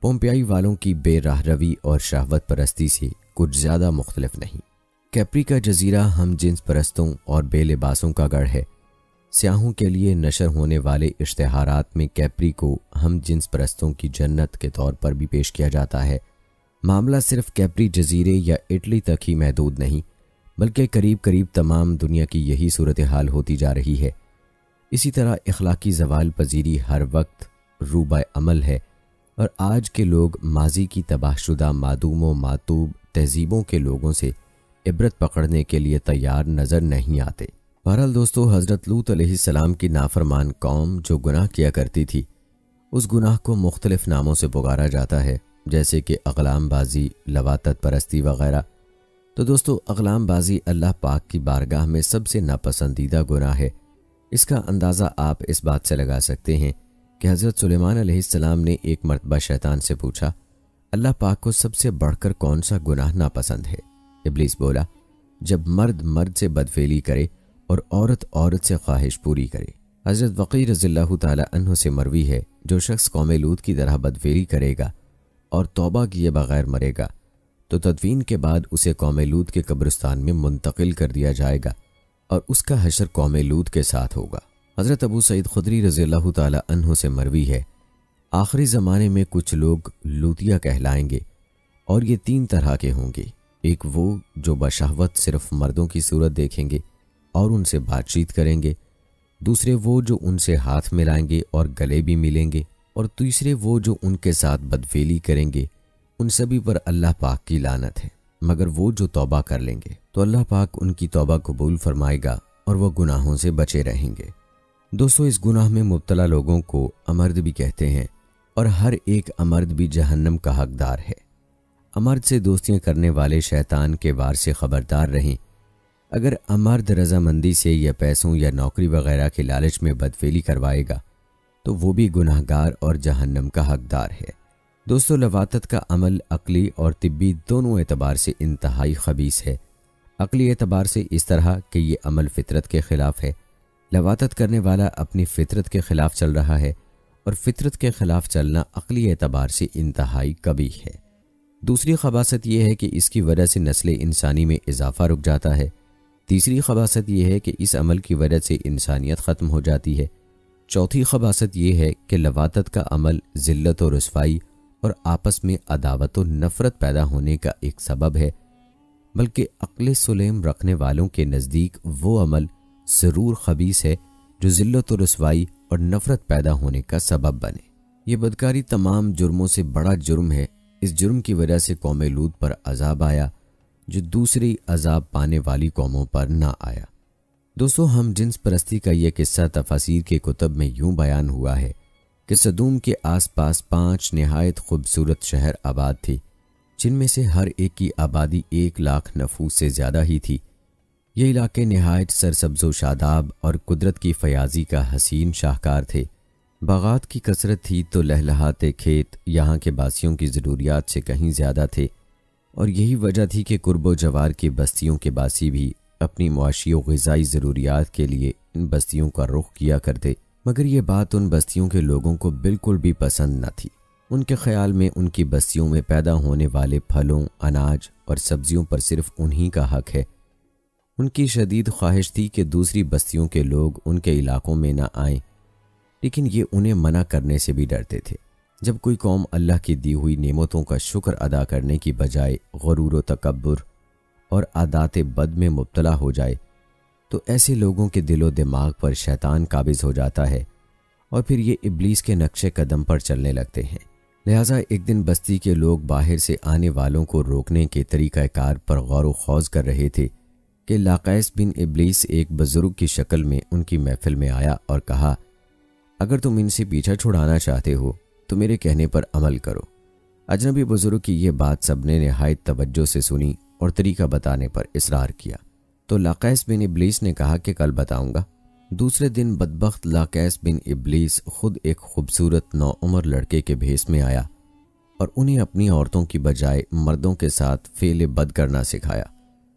پومپیائی والوں کی بے راہ روی اور شہوت پرستی سے کچھ زیادہ مختلف نہیں۔ کیپری کا جزیرہ ہم جنس پرستوں اور بے لباسوں کا گڑھ ہے۔ سیاحوں کے لیے نشر ہونے والے اشتہارات میں کیپری کو ہم جنس پرستوں کی جنت کے طور پر بھی پیش کیا جاتا ہے۔ معاملہ صرف کیپری جزیرے یا اٹلی تک ہی محدود نہیں، بلکہ قریب قریب تمام دنیا کی یہی صورتحال ہوتی جا رہی ہے۔ اسی طرح اخلاقی زوال پذیری ہر وقت روبہ عمل ہے، اور آج کے لوگ ماضی کی تباہ شدہ معدوم و معتوب تہذیبوں کے لوگوں سے عبرت پکڑنے کے لیے تیار نظر نہیں آتے۔ بہرحال دوستو، حضرت لوط علیہ السلام کی نافرمان قوم جو گناہ کیا کرتی تھی، اس گناہ کو مختلف ناموں سے پکارا جاتا ہے، جیسے کہ اقلام بازی، لواطت پرستی وغیرہ۔ تو دوستو، اقلام بازی اللہ پاک کی بارگاہ میں سب سے ناپسندیدہ گناہ ہے۔ اس کا اندازہ آپ اس بات سے لگا سکتے ہیں کہ حضرت سلیمان علیہ السلام نے ایک مرتبہ شیطان سے پوچھا، اللہ پاک کو سب سے بڑھ کر کون سا گناہ ناپسند ہے؟ ابلیس بولا، جب مرد مرد سے بدفعلی کرے اور عورت عورت سے خواہش پوری کرے۔ حضرت وقی رضی اللہ تعالی عنہ سے مروی ہے، جو شخص قوم لوط کی طرح بدفعلی کرے گا اور توبہ کیے بغیر مرے گا تو تدفین کے بعد اسے قوم لوط کے قبرستان میں منتقل کر دیا جائے گا، اور اس کا حشر قوم لوط کے ساتھ ہوگا۔ حضرت ابو سعید خدری رضی اللہ تعالی عنہ سے مروی ہے، آخری زمانے میں کچھ لوگ لوطیا کہلائیں گے، اور یہ 3 طرح کے ہوں گے۔ ایک وہ جو بشہوت صرف مردوں کی صورت دیکھیں گے اور ان سے بات چیت کریں گے، دوسرے وہ جو ان سے ہاتھ ملائیں گے اور گلے بھی ملیں گے، اور تیسرے وہ جو ان کے ساتھ بدفعلی کریں گے۔ ان سبھی پر اللہ پاک کی لعنت ہے، مگر وہ جو توبہ کر لیں گے تو اللہ پاک ان کی توبہ قبول فرمائے گا اور وہ گناہوں سے بچے رہیں گے۔ دوستو، اس گناہ میں مبتلا لوگوں کو امرد بھی کہتے ہیں، اور ہر ایک امرد بھی جہنم کا حقدار ہے۔ امرد سے دوستیاں کرنے والے شیطان کے وار سے خبردار رہیں۔ اگر امرد رضامندی سے یا پیسوں یا نوکری وغیرہ کے لالچ میں بدفعلی کروائے گا تو وہ بھی گناہگار اور جہنم کا حقدار ہے۔ دوستو، لواطت کا عمل عقلی اور طبی دونوں اعتبار سے انتہائی خبیث ہے۔ عقلی اعتبار سے اس طرح کہ یہ عمل فطرت کے خلاف ہے، لواطت کرنے والا اپنی فطرت کے خلاف چل رہا ہے، اور فطرت کے خلاف چلنا عقلی اعتبار سے انتہائی قبیح ہے۔ دوسری خباثت یہ ہے کہ اس کی وجہ سے نسل انسانی میں اضافہ رک جاتا ہے۔ تیسری خباثت یہ ہے کہ اس عمل کی وجہ سے انسانیت ختم ہو جاتی ہے۔ چوتھی خباثت یہ ہے کہ لواطت کا عمل ذلت و رسوائی اور آپس میں عداوت و نفرت پیدا ہونے کا ایک سبب ہے، بلکہ عقل سلیم رکھنے والوں کے نزدیک وہ عمل ضرور خبیث ہے جو ذلت و رسوائی اور نفرت پیدا ہونے کا سبب بنے۔ یہ بدکاری تمام جرموں سے بڑا جرم ہے۔ اس جرم کی وجہ سے قوم لوط پر عذاب آیا جو دوسری عذاب پانے والی قوموں پر نہ آیا۔ دوستو، ہم جنس پرستی کا یہ قصہ تفاسیر کے کتب میں یوں بیان ہوا ہے کہ سدوم کے آس پاس 5 نہایت خوبصورت شہر آباد تھے، جن میں سے ہر ایک کی آبادی 1 لاکھ نفوس سے زیادہ ہی تھی۔ یہ علاقے نہایت سرسبز و شاداب اور قدرت کی فیاضی کا حسین شاہکار تھے۔ باغات کی کثرت تھی تو لہلہاتے کھیت یہاں کے باسیوں کی ضروریات سے کہیں زیادہ تھے، اور یہی وجہ تھی کہ قرب و جوار کی بستیوں کے باسی بھی اپنی معاشی و غذائی ضروریات کے لیے ان بستیوں کا رخ کیا کرتے، مگر یہ بات ان بستیوں کے لوگوں کو بالکل بھی پسند نہ تھی۔ ان کے خیال میں ان کی بستیوں میں پیدا ہونے والے پھلوں، اناج اور سبزیوں پر صرف انہی کا حق ہے۔ ان کی شدید خواہش تھی کہ دوسری بستیوں کے لوگ ان کے علاقوں میں نہ آئیں، لیکن یہ انہیں منع کرنے سے بھی ڈرتے تھے۔ جب کوئی قوم اللہ کی دی ہوئی نعمتوں کا شکر ادا کرنے کی بجائے غرور و تکبر اور عادات بد میں مبتلا ہو جائے تو ایسے لوگوں کے دل و دماغ پر شیطان قابض ہو جاتا ہے، اور پھر یہ ابلیس کے نقش قدم پر چلنے لگتے ہیں۔ لہٰذا ایک دن بستی کے لوگ باہر سے آنے والوں کو روکنے کے طریقہ کار پر غور و خوض کر رہے تھے کہ لاقیس بن ابلیس ایک بزرگ کی شکل میں ان کی محفل میں آیا اور کہا، اگر تم ان سے پیچھا چھڑانا چاہتے ہو تو میرے کہنے پر عمل کرو۔ اجنبی بزرگ کی یہ بات سب نے نہایت توجہ سے سنی اور طریقہ بتانے پر اصرار کیا، تو لاقیس بن ابلیس نے کہا کہ کل بتاؤں گا۔ دوسرے دن بدبخت لاقیس بن ابلیس خود ایک خوبصورت نوعمر لڑکے کے بھیس میں آیا اور انہیں اپنی عورتوں کی بجائے مردوں کے ساتھ فعل بد کرنا سکھایا۔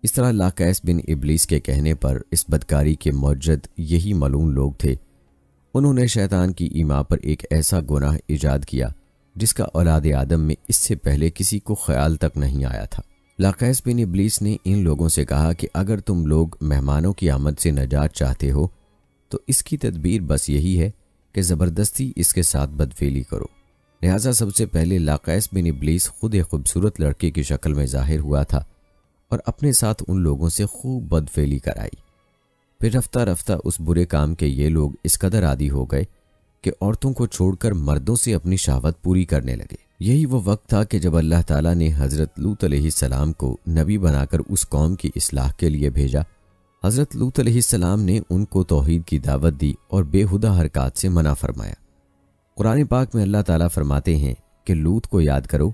اس طرح لاقیس بن ابلیس کے کہنے پر اس بدکاری کے موجد یہی ملعون لوگ تھے۔ انہوں نے شیطان کی ایما پر ایک ایسا گناہ ایجاد کیا جس کا اولاد آدم میں اس سے پہلے کسی کو خیال تک نہیں آیا تھا۔ لاقیس بن ابلیس نے ان لوگوں سے کہا کہ اگر تم لوگ مہمانوں کی آمد سے نجات چاہتے ہو تو اس کی تدبیر بس یہی ہے کہ زبردستی اس کے ساتھ بدفعلی کرو۔ لہٰذا سب سے پہلے لاقیس بن ابلیس خود ایک خوبصورت لڑکے کی شکل میں ظاہر ہوا تھا اور اپنے ساتھ ان لوگوں سے خوب بدفعلی کرائی۔ پھر رفتہ رفتہ اس برے کام کے یہ لوگ اس قدر عادی ہو گئے کہ عورتوں کو چھوڑ کر مردوں سے اپنی شہوت پوری کرنے لگے۔ یہی وہ وقت تھا کہ جب اللہ تعالیٰ نے حضرت لوط علیہ السلام کو نبی بنا کر اس قوم کی اصلاح کے لیے بھیجا۔ حضرت لوط علیہ السلام نے ان کو توحید کی دعوت دی اور بے ہدہ حرکات سے منع فرمایا۔ قرآن پاک میں اللہ تعالیٰ فرماتے ہیں کہ لوط کو یاد کرو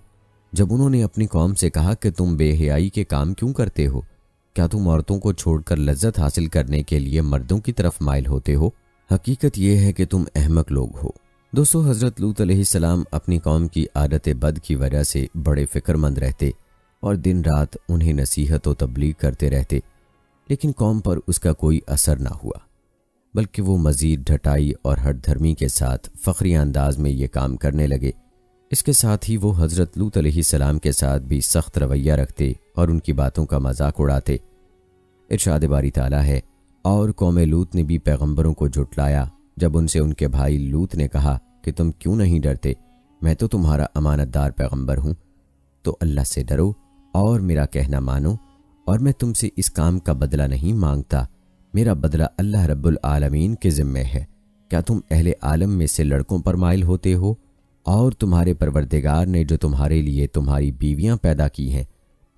جب انہوں نے اپنی قوم سے کہا کہ تم بے حیائی کے کام کیوں کرتے ہو؟ کیا تم عورتوں کو چھوڑ کر لذت حاصل کرنے کے لیے مردوں کی طرف مائل ہوتے ہو؟ حقیقت یہ ہے کہ تم احمق لوگ ہو۔ دوستو، حضرت لوط علیہ السلام اپنی قوم کی عادت بد کی وجہ سے بڑے فکر مند رہتے اور دن رات انہیں نصیحت و تبلیغ کرتے رہتے، لیکن قوم پر اس کا کوئی اثر نہ ہوا، بلکہ وہ مزید ڈھٹائی اور ہٹ دھرمی کے ساتھ فخری انداز میں یہ کام کرنے لگے۔ اس کے ساتھ ہی وہ حضرت لوط علیہ السلام کے ساتھ بھی سخت رویہ رکھتے اور ان کی باتوں کا مذاق اڑاتے۔ ارشاد باری تعالیٰ ہے، اور قوم لوط نے بھی پیغمبروں کو جھٹلایا جب ان سے ان کے بھائی لوط نے کہا کہ تم کیوں نہیں ڈرتے، میں تو تمہارا امانت دار پیغمبر ہوں، تو اللہ سے ڈرو اور میرا کہنا مانو، اور میں تم سے اس کام کا بدلہ نہیں مانگتا، میرا بدلہ اللہ رب العالمین کے ذمے ہے۔ کیا تم اہل عالم میں سے لڑکوں پر مائل ہوتے ہو، اور تمہارے پروردگار نے جو تمہارے لیے تمہاری بیویاں پیدا کی ہیں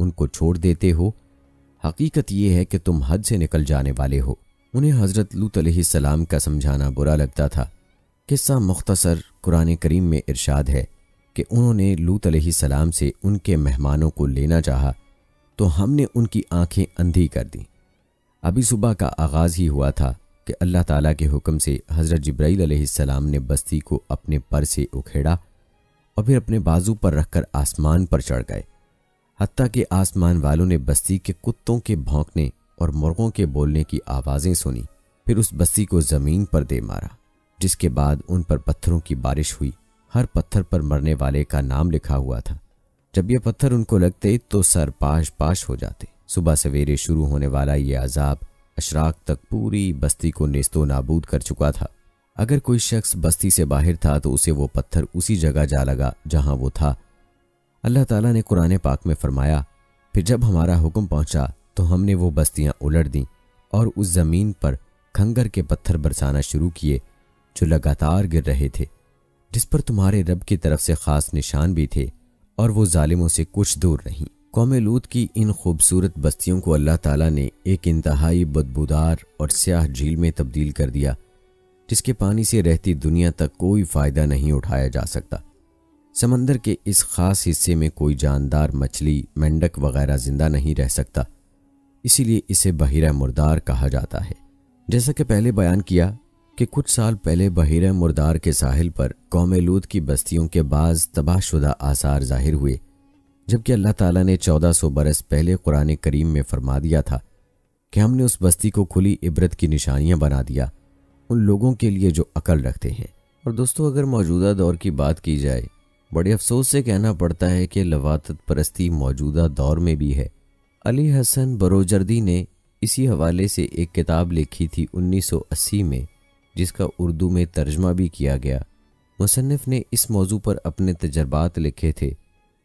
ان کو چھوڑ دیتے ہو؟ حقیقت یہ ہے کہ تم حد سے نکل جانے والے ہو۔ انہیں حضرت لوط علیہ السلام کا سمجھانا برا لگتا تھا۔ قصہ مختصر قرآن کریم میں ارشاد ہے کہ انہوں نے لوط علیہ السلام سے ان کے مہمانوں کو لینا چاہا تو ہم نے ان کی آنکھیں اندھی کر دیں۔ ابھی صبح کا آغاز ہی ہوا تھا کہ اللہ تعالیٰ کے حکم سے حضرت جبرائیل علیہ السلام نے بستی کو اپنے پر سے اکھیڑا اور پھر اپنے بازو پر رکھ کر آسمان پر چڑھ گئے، حتیٰ کہ آسمان والوں نے بستی کے کتوں کے بھونکنے اور مرغوں کے بولنے کی آوازیں سنی، پھر اس بستی کو زمین پر دے مارا، جس کے بعد ان پر پتھروں کی بارش ہوئی۔ ہر پتھر پر مرنے والے کا نام لکھا ہوا تھا۔ جب یہ پتھر ان کو لگتے تو سر پاش پاش ہو جاتے۔ صبح سویرے شروع ہونے والا یہ عذاب اشراق تک پوری بستی کو نیست و نابود کر چکا تھا۔ اگر کوئی شخص بستی سے باہر تھا تو اسے وہ پتھر اسی جگہ جا لگا جہاں وہ تھا۔ اللہ تعالیٰ نے قرآن پاک میں فرمایا، پھر جب ہمارا حکم پہنچا تو ہم نے وہ بستیاں الٹ دیں اور اس زمین پر کھنگر کے پتھر برسانا شروع کیے جو لگاتار گر رہے تھے، جس پر تمہارے رب کی طرف سے خاص نشان بھی تھے، اور وہ ظالموں سے کچھ دور نہیں۔ قوم لوط کی ان خوبصورت بستیوں کو اللہ تعالیٰ نے ایک انتہائی بدبودار اور سیاہ جھیل میں تبدیل کر دیا، جس کے پانی سے رہتی دنیا تک کوئی فائدہ نہیں اٹھایا جا سکتا۔ سمندر کے اس خاص حصے میں کوئی جاندار مچھلی، مینڈک وغیرہ زندہ نہیں رہ سکتا، اسی لیے اسے بحیرہ مردار کہا جاتا ہے۔ جیسا کہ پہلے بیان کیا کہ کچھ سال پہلے بحیرہ مردار کے ساحل پر قوم لوط کی بستیوں کے بعض تباہ شدہ آثار ظاہر ہوئے، جبکہ اللہ تعالیٰ نے 1400 برس پہلے قرآن کریم میں فرما دیا تھا کہ ہم نے اس بستی کو کھلی عبرت کی نشانیاں بنا دیا ان لوگوں کے لیے جو عقل رکھتے ہیں۔ اور دوستو، اگر موجودہ دور کی بات کی جائے، بڑے افسوس سے کہنا پڑتا ہے کہ لواطت پرستی موجودہ دور میں بھی ہے۔ علی حسن بروجردی نے اسی حوالے سے ایک کتاب لکھی تھی 1980 میں، جس کا اردو میں ترجمہ بھی کیا گیا۔ مصنف نے اس موضوع پر اپنے تجربات لکھے تھے،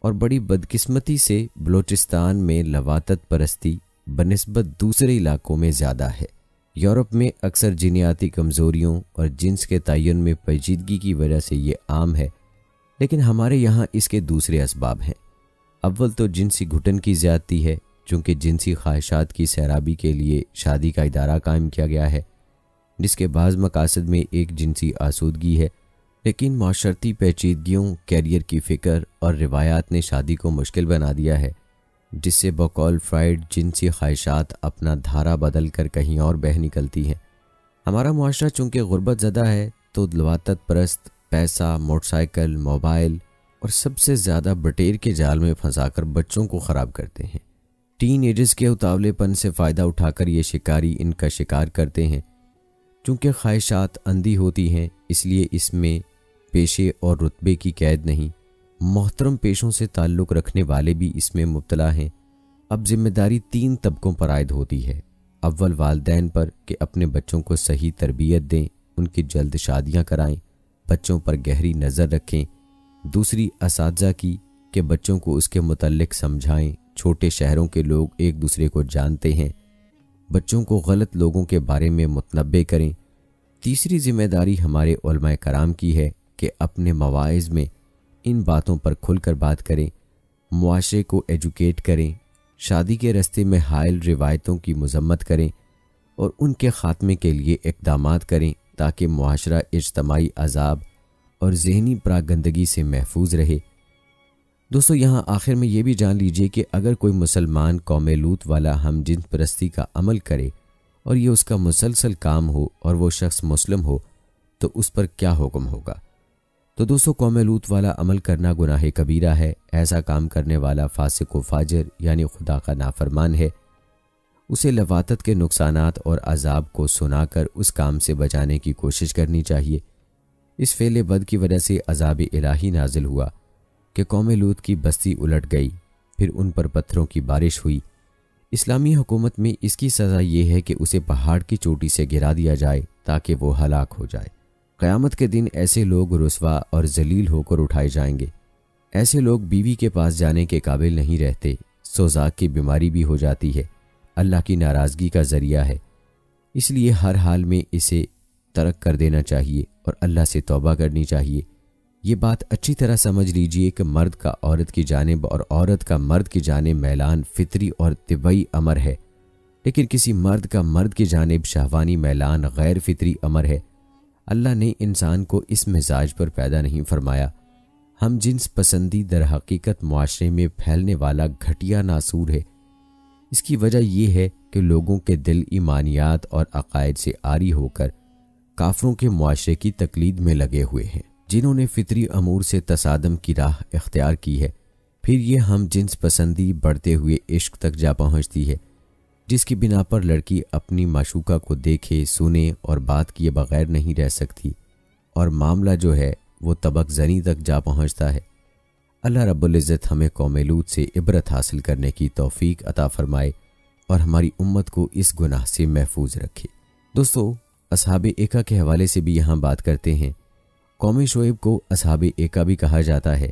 اور بڑی بدقسمتی سے بلوچستان میں لواطت پرستی بنسبت دوسرے علاقوں میں زیادہ ہے۔ یورپ میں اکثر جینیاتی کمزوریوں اور جنس کے تعین میں پیچیدگی کی وجہ سے یہ عام ہے، لیکن ہمارے یہاں اس کے دوسرے اسباب ہیں۔ اول تو جنسی گھٹن کی زیادتی ہے، چونکہ جنسی خواہشات کی سیرابی کے لیے شادی کا ادارہ قائم کیا گیا ہے، جس کے بعض مقاصد میں ایک جنسی آسودگی ہے، لیکن معاشرتی پیچیدگیوں، کیریئر کی فکر اور روایات نے شادی کو مشکل بنا دیا ہے، جس سے بقول فرائیڈ جنسی خواہشات اپنا دھارا بدل کر کہیں اور بہہ نکلتی ہیں۔ ہمارا معاشرہ چونکہ غربت زدہ ہے تو لواطت پرست پیسہ، موٹر سائیکل، موبائل اور سب سے زیادہ بٹیر کے جال میں پھنسا کر بچوں کو خراب کرتے ہیں۔ ٹین ایجز کے اتاولے پن سے فائدہ اٹھا کر یہ شکاری ان کا شکار کرتے ہیں۔ چونکہ خواہشات اندھی ہوتی ہیں، اس لیے اس میں پیشے اور رتبے کی قید نہیں، محترم پیشوں سے تعلق رکھنے والے بھی اس میں مبتلا ہیں۔ اب ذمہ داری 3 طبقوں پر عائد ہوتی ہے۔ اول والدین پر کہ اپنے بچوں کو صحیح تربیت دیں، ان کی جلد شادیاں کرائیں، بچوں پر گہری نظر رکھیں۔ دوسری اساتذہ کی کہ بچوں کو اس کے متعلق سمجھائیں۔ چھوٹے شہروں کے لوگ ایک دوسرے کو جانتے ہیں، بچوں کو غلط لوگوں کے بارے میں متنبع کریں۔ تیسری ذمہ داری ہمارے علماء کرام کی ہے کہ اپنے مواعظ میں ان باتوں پر کھل کر بات کریں، معاشرے کو ایجوکیٹ کریں، شادی کے راستے میں حائل روایتوں کی مذمت کریں اور ان کے خاتمے کے لیے اقدامات کریں تاکہ معاشرہ اجتماعی عذاب اور ذہنی پراگندگی سے محفوظ رہے۔ دوستو، یہاں آخر میں یہ بھی جان لیجئے کہ اگر کوئی مسلمان قوم لوط والا ہم جنس پرستی کا عمل کرے اور یہ اس کا مسلسل کام ہو اور وہ شخص مسلم ہو تو اس پر کیا حکم ہوگا؟ تو دوستو، قوم لوط والا عمل کرنا گناہ کبیرہ ہے۔ ایسا کام کرنے والا فاسق و فاجر یعنی خدا کا نافرمان ہے۔ اسے لواطت کے نقصانات اور عذاب کو سنا کر اس کام سے بچانے کی کوشش کرنی چاہیے۔ اس فعل بد کی وجہ سے عذاب الہی نازل ہوا کہ قوم لوط کی بستی الٹ گئی، پھر ان پر پتھروں کی بارش ہوئی۔ اسلامی حکومت میں اس کی سزا یہ ہے کہ اسے پہاڑ کی چوٹی سے گرا دیا جائے تاکہ وہ ہلاک ہو جائے۔ قیامت کے دن ایسے لوگ رسوا اور ذلیل ہو کر اٹھائے جائیں گے۔ ایسے لوگ بیوی کے پاس جانے کے قابل نہیں رہتے، سوزاک کی بیماری بھی ہو جاتی ہے، اللہ کی ناراضگی کا ذریعہ ہے۔ اس لیے ہر حال میں اسے ترک کر دینا چاہیے اور اللہ سے توبہ کرنی چاہیے۔ یہ بات اچھی طرح سمجھ لیجئے کہ مرد کا عورت کی جانب اور عورت کا مرد کی جانب میلان فطری اور طبعی امر ہے، لیکن کسی مرد کا مرد کی جانب شہوانی میلان غیر فطری امر ہے۔ اللہ نے انسان کو اس مزاج پر پیدا نہیں فرمایا۔ ہم جنس پسندی در حقیقت معاشرے میں پھیلنے والا گھٹیا ناسور ہے۔ اس کی وجہ یہ ہے کہ لوگوں کے دل ایمانیات اور عقائد سے عاری ہو کر کافروں کے معاشرے کی تقلید میں لگے ہوئے ہیں، جنہوں نے فطری امور سے تصادم کی راہ اختیار کی ہے۔ پھر یہ ہم جنس پسندی بڑھتے ہوئے عشق تک جا پہنچتی ہے، جس کی بنا پر لڑکی اپنی معشوقہ کو دیکھے، سنے اور بات کیے بغیر نہیں رہ سکتی، اور معاملہ جو ہے وہ طبق زنی تک جا پہنچتا ہے۔ اللہ رب العزت ہمیں قوم لوط سے عبرت حاصل کرنے کی توفیق عطا فرمائے اور ہماری امت کو اس گناہ سے محفوظ رکھے۔ دوستو، اصحاب ایکا کے حوالے سے بھی یہاں بات کرتے ہیں۔ قوم شعیب کو اصحاب ایکا بھی کہا جاتا ہے۔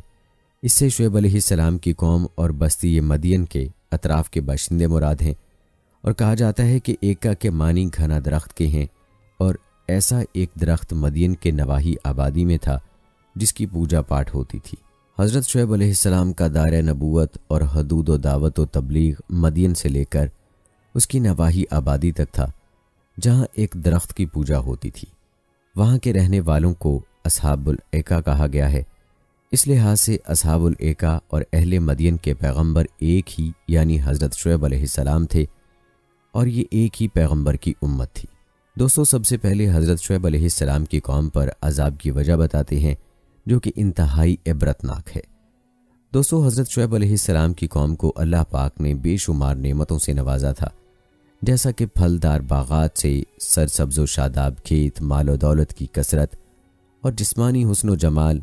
اس سے شعیب علیہ السلام کی قوم اور بستی مدین کے اطراف کے باشندے مراد ہیں، اور کہا جاتا ہے کہ ایکا کے معنی گھنا درخت کے ہیں، اور ایسا ایک درخت مدین کے نواحی آبادی میں تھا جس کی پوجا پاٹ ہوتی تھی۔ حضرت شعیب علیہ السلام کا دائرہ نبوت اور حدود و دعوت و تبلیغ مدین سے لے کر اس کی نواحی آبادی تک تھا، جہاں ایک درخت کی پوجا ہوتی تھی۔ وہاں کے رہنے والوں کو اصحاب الایکا کہا گیا ہے۔ اس لحاظ سے اصحاب الایکا اور اہل مدین کے پیغمبر ایک ہی یعنی حضرت شعیب علیہ السلام تھے، اور یہ ایک ہی پیغمبر کی امت تھی۔ دوستو، سب سے پہلے حضرت شعیب علیہ السلام کی قوم پر عذاب کی وجہ بتاتے ہیں، جو کہ انتہائی عبرتناک ہے۔ دوستو، حضرت شعیب علیہ السلام کی قوم کو اللہ پاک نے بے شمار نعمتوں سے نوازا تھا، جیسا کہ پھلدار باغات سے سرسبز و شاداب کھیت، مال و دولت کی کثرت اور جسمانی حسن و جمال،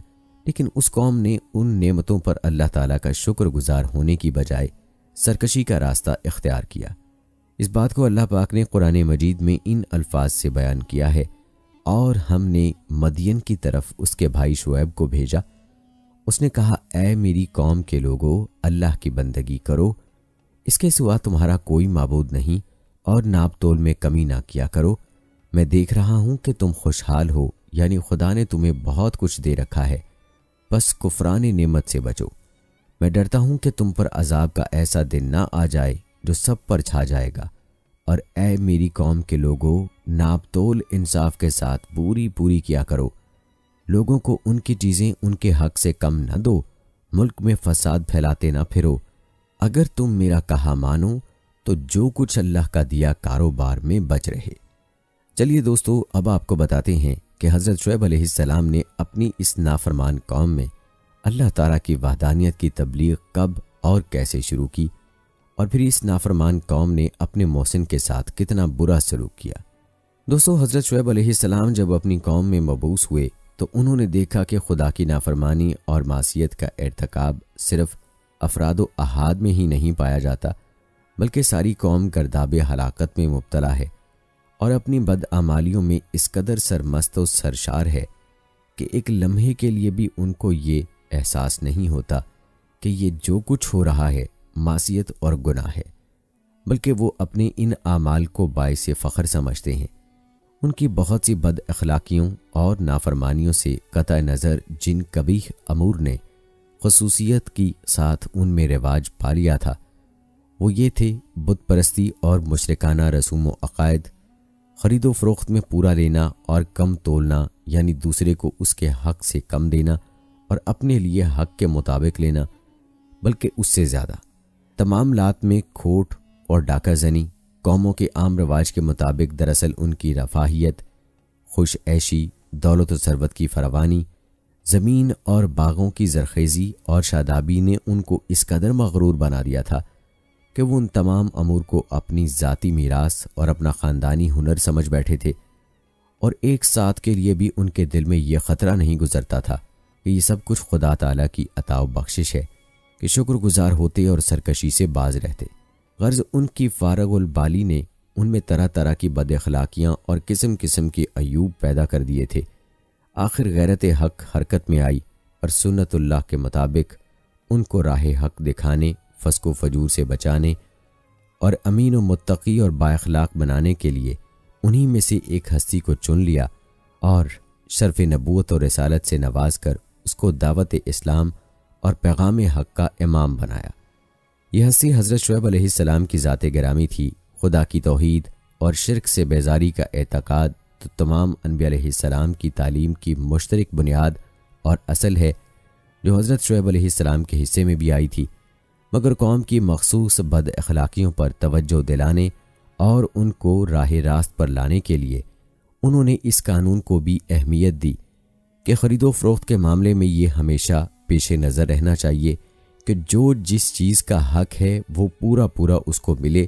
لیکن اس قوم نے ان نعمتوں پر اللہ تعالیٰ کا شکر گزار ہونے کی بجائے سرکشی کا راستہ اختیار کیا۔ اس بات کو اللہ پاک نے قرآن مجید میں ان الفاظ سے بیان کیا ہے، اور ہم نے مدین کی طرف اس کے بھائی شعیب کو بھیجا۔ اس نے کہا، اے میری قوم کے لوگو، اللہ کی بندگی کرو، اس کے سوا تمہارا کوئی معبود نہیں، اور ناپ تول میں کمی نہ کیا کرو۔ میں دیکھ رہا ہوں کہ تم خوشحال ہو، یعنی خدا نے تمہیں بہت کچھ دے رکھا ہے، بس کفران نعمت سے بچو۔ میں ڈرتا ہوں کہ تم پر عذاب کا ایسا دن نہ آ جائے جو سب پر چھا جائے گا، اور اے میری قوم کے لوگو، ناپ تول انصاف کے ساتھ پوری کیا کرو۔ لوگوں کو ان کی چیزیں ان کے حق سے کم نہ دو، ملک میں فساد پھیلاتے نہ پھرو۔ اگر تم میرا کہا مانو تو جو کچھ اللہ کا دیا کاروبار میں بچ رہے۔ چلیے دوستو، اب آپ کو بتاتے ہیں کہ حضرت شعیب علیہ السلام نے اپنی اس نافرمان قوم میں اللہ تعالیٰ کی وحدانیت کی تبلیغ کب اور کیسے شروع کی، اور پھر اس نافرمان قوم نے اپنے محسن کے ساتھ کتنا برا سلوک کیا۔ دوستو، حضرت شعیب علیہ السلام جب اپنی قوم میں مبعوث ہوئے تو انہوں نے دیکھا کہ خدا کی نافرمانی اور معصیت کا ارتکاب صرف افراد و احاد میں ہی نہیں پایا جاتا، بلکہ ساری قوم گرداب ہلاکت میں مبتلا ہے، اور اپنی بدعمالیوں میں اس قدر سرمست و سرشار ہے کہ ایک لمحے کے لیے بھی ان کو یہ احساس نہیں ہوتا کہ یہ جو کچھ ہو رہا ہے معصیت اور گناہ ہے، بلکہ وہ اپنے ان اعمال کو باعث فخر سمجھتے ہیں۔ ان کی بہت سی بد اخلاقیوں اور نافرمانیوں سے قطع نظر جن قبیح امور نے خصوصیت کی ساتھ ان میں رواج پا لیا تھا، وہ یہ تھے بت پرستی اور مشرکانہ رسوم و عقائد، خرید و فروخت میں پورا لینا اور کم تولنا، یعنی دوسرے کو اس کے حق سے کم دینا اور اپنے لیے حق کے مطابق لینا، بلکہ اس سے زیادہ۔ تمام لات میں کھوٹ اور ڈاکہ زنی قوموں کے عام رواج کے مطابق دراصل ان کی رفاہیت، خوش عیشی، دولت و ثروت کی فراوانی، زمین اور باغوں کی زرخیزی اور شادابی نے ان کو اس قدر مغرور بنا دیا تھا کہ وہ ان تمام امور کو اپنی ذاتی میراث اور اپنا خاندانی ہنر سمجھ بیٹھے تھے، اور ایک ساتھ کے لیے بھی ان کے دل میں یہ خطرہ نہیں گزرتا تھا کہ یہ سب کچھ خدا تعالیٰ کی عطا و بخشش ہے، کہ شکر گزار ہوتے اور سرکشی سے باز رہتے۔ غرض ان کی فارغ البالی نے ان میں طرح طرح کی بد اخلاقیاں اور قسم قسم کی عیوب پیدا کر دیے تھے۔ آخر غیرت حق حرکت میں آئی اور سنت اللہ کے مطابق ان کو راہ حق دکھانے، فسق و فجور سے بچانے اور امین و متقی اور با اخلاق بنانے کے لیے انہی میں سے ایک ہستی کو چن لیا اور شرف نبوت اور رسالت سے نواز کر اس کو دعوت اسلام اور پیغام حق کا امام بنایا۔ یہ ہستی حضرت شعیب علیہ السلام کی ذات گرامی تھی۔ خدا کی توحید اور شرک سے بیزاری کا اعتقاد تو تمام انبیاء علیہ السلام کی تعلیم کی مشترک بنیاد اور اصل ہے، جو حضرت شعیب علیہ السلام کے حصے میں بھی آئی تھی، مگر قوم کی مخصوص بد اخلاقیوں پر توجہ دلانے اور ان کو راہ راست پر لانے کے لیے انہوں نے اس قانون کو بھی اہمیت دی کہ خرید و فروخت کے معاملے میں یہ ہمیشہ پیش نظر رہنا چاہیے کہ جو جس چیز کا حق ہے وہ پورا پورا اس کو ملے،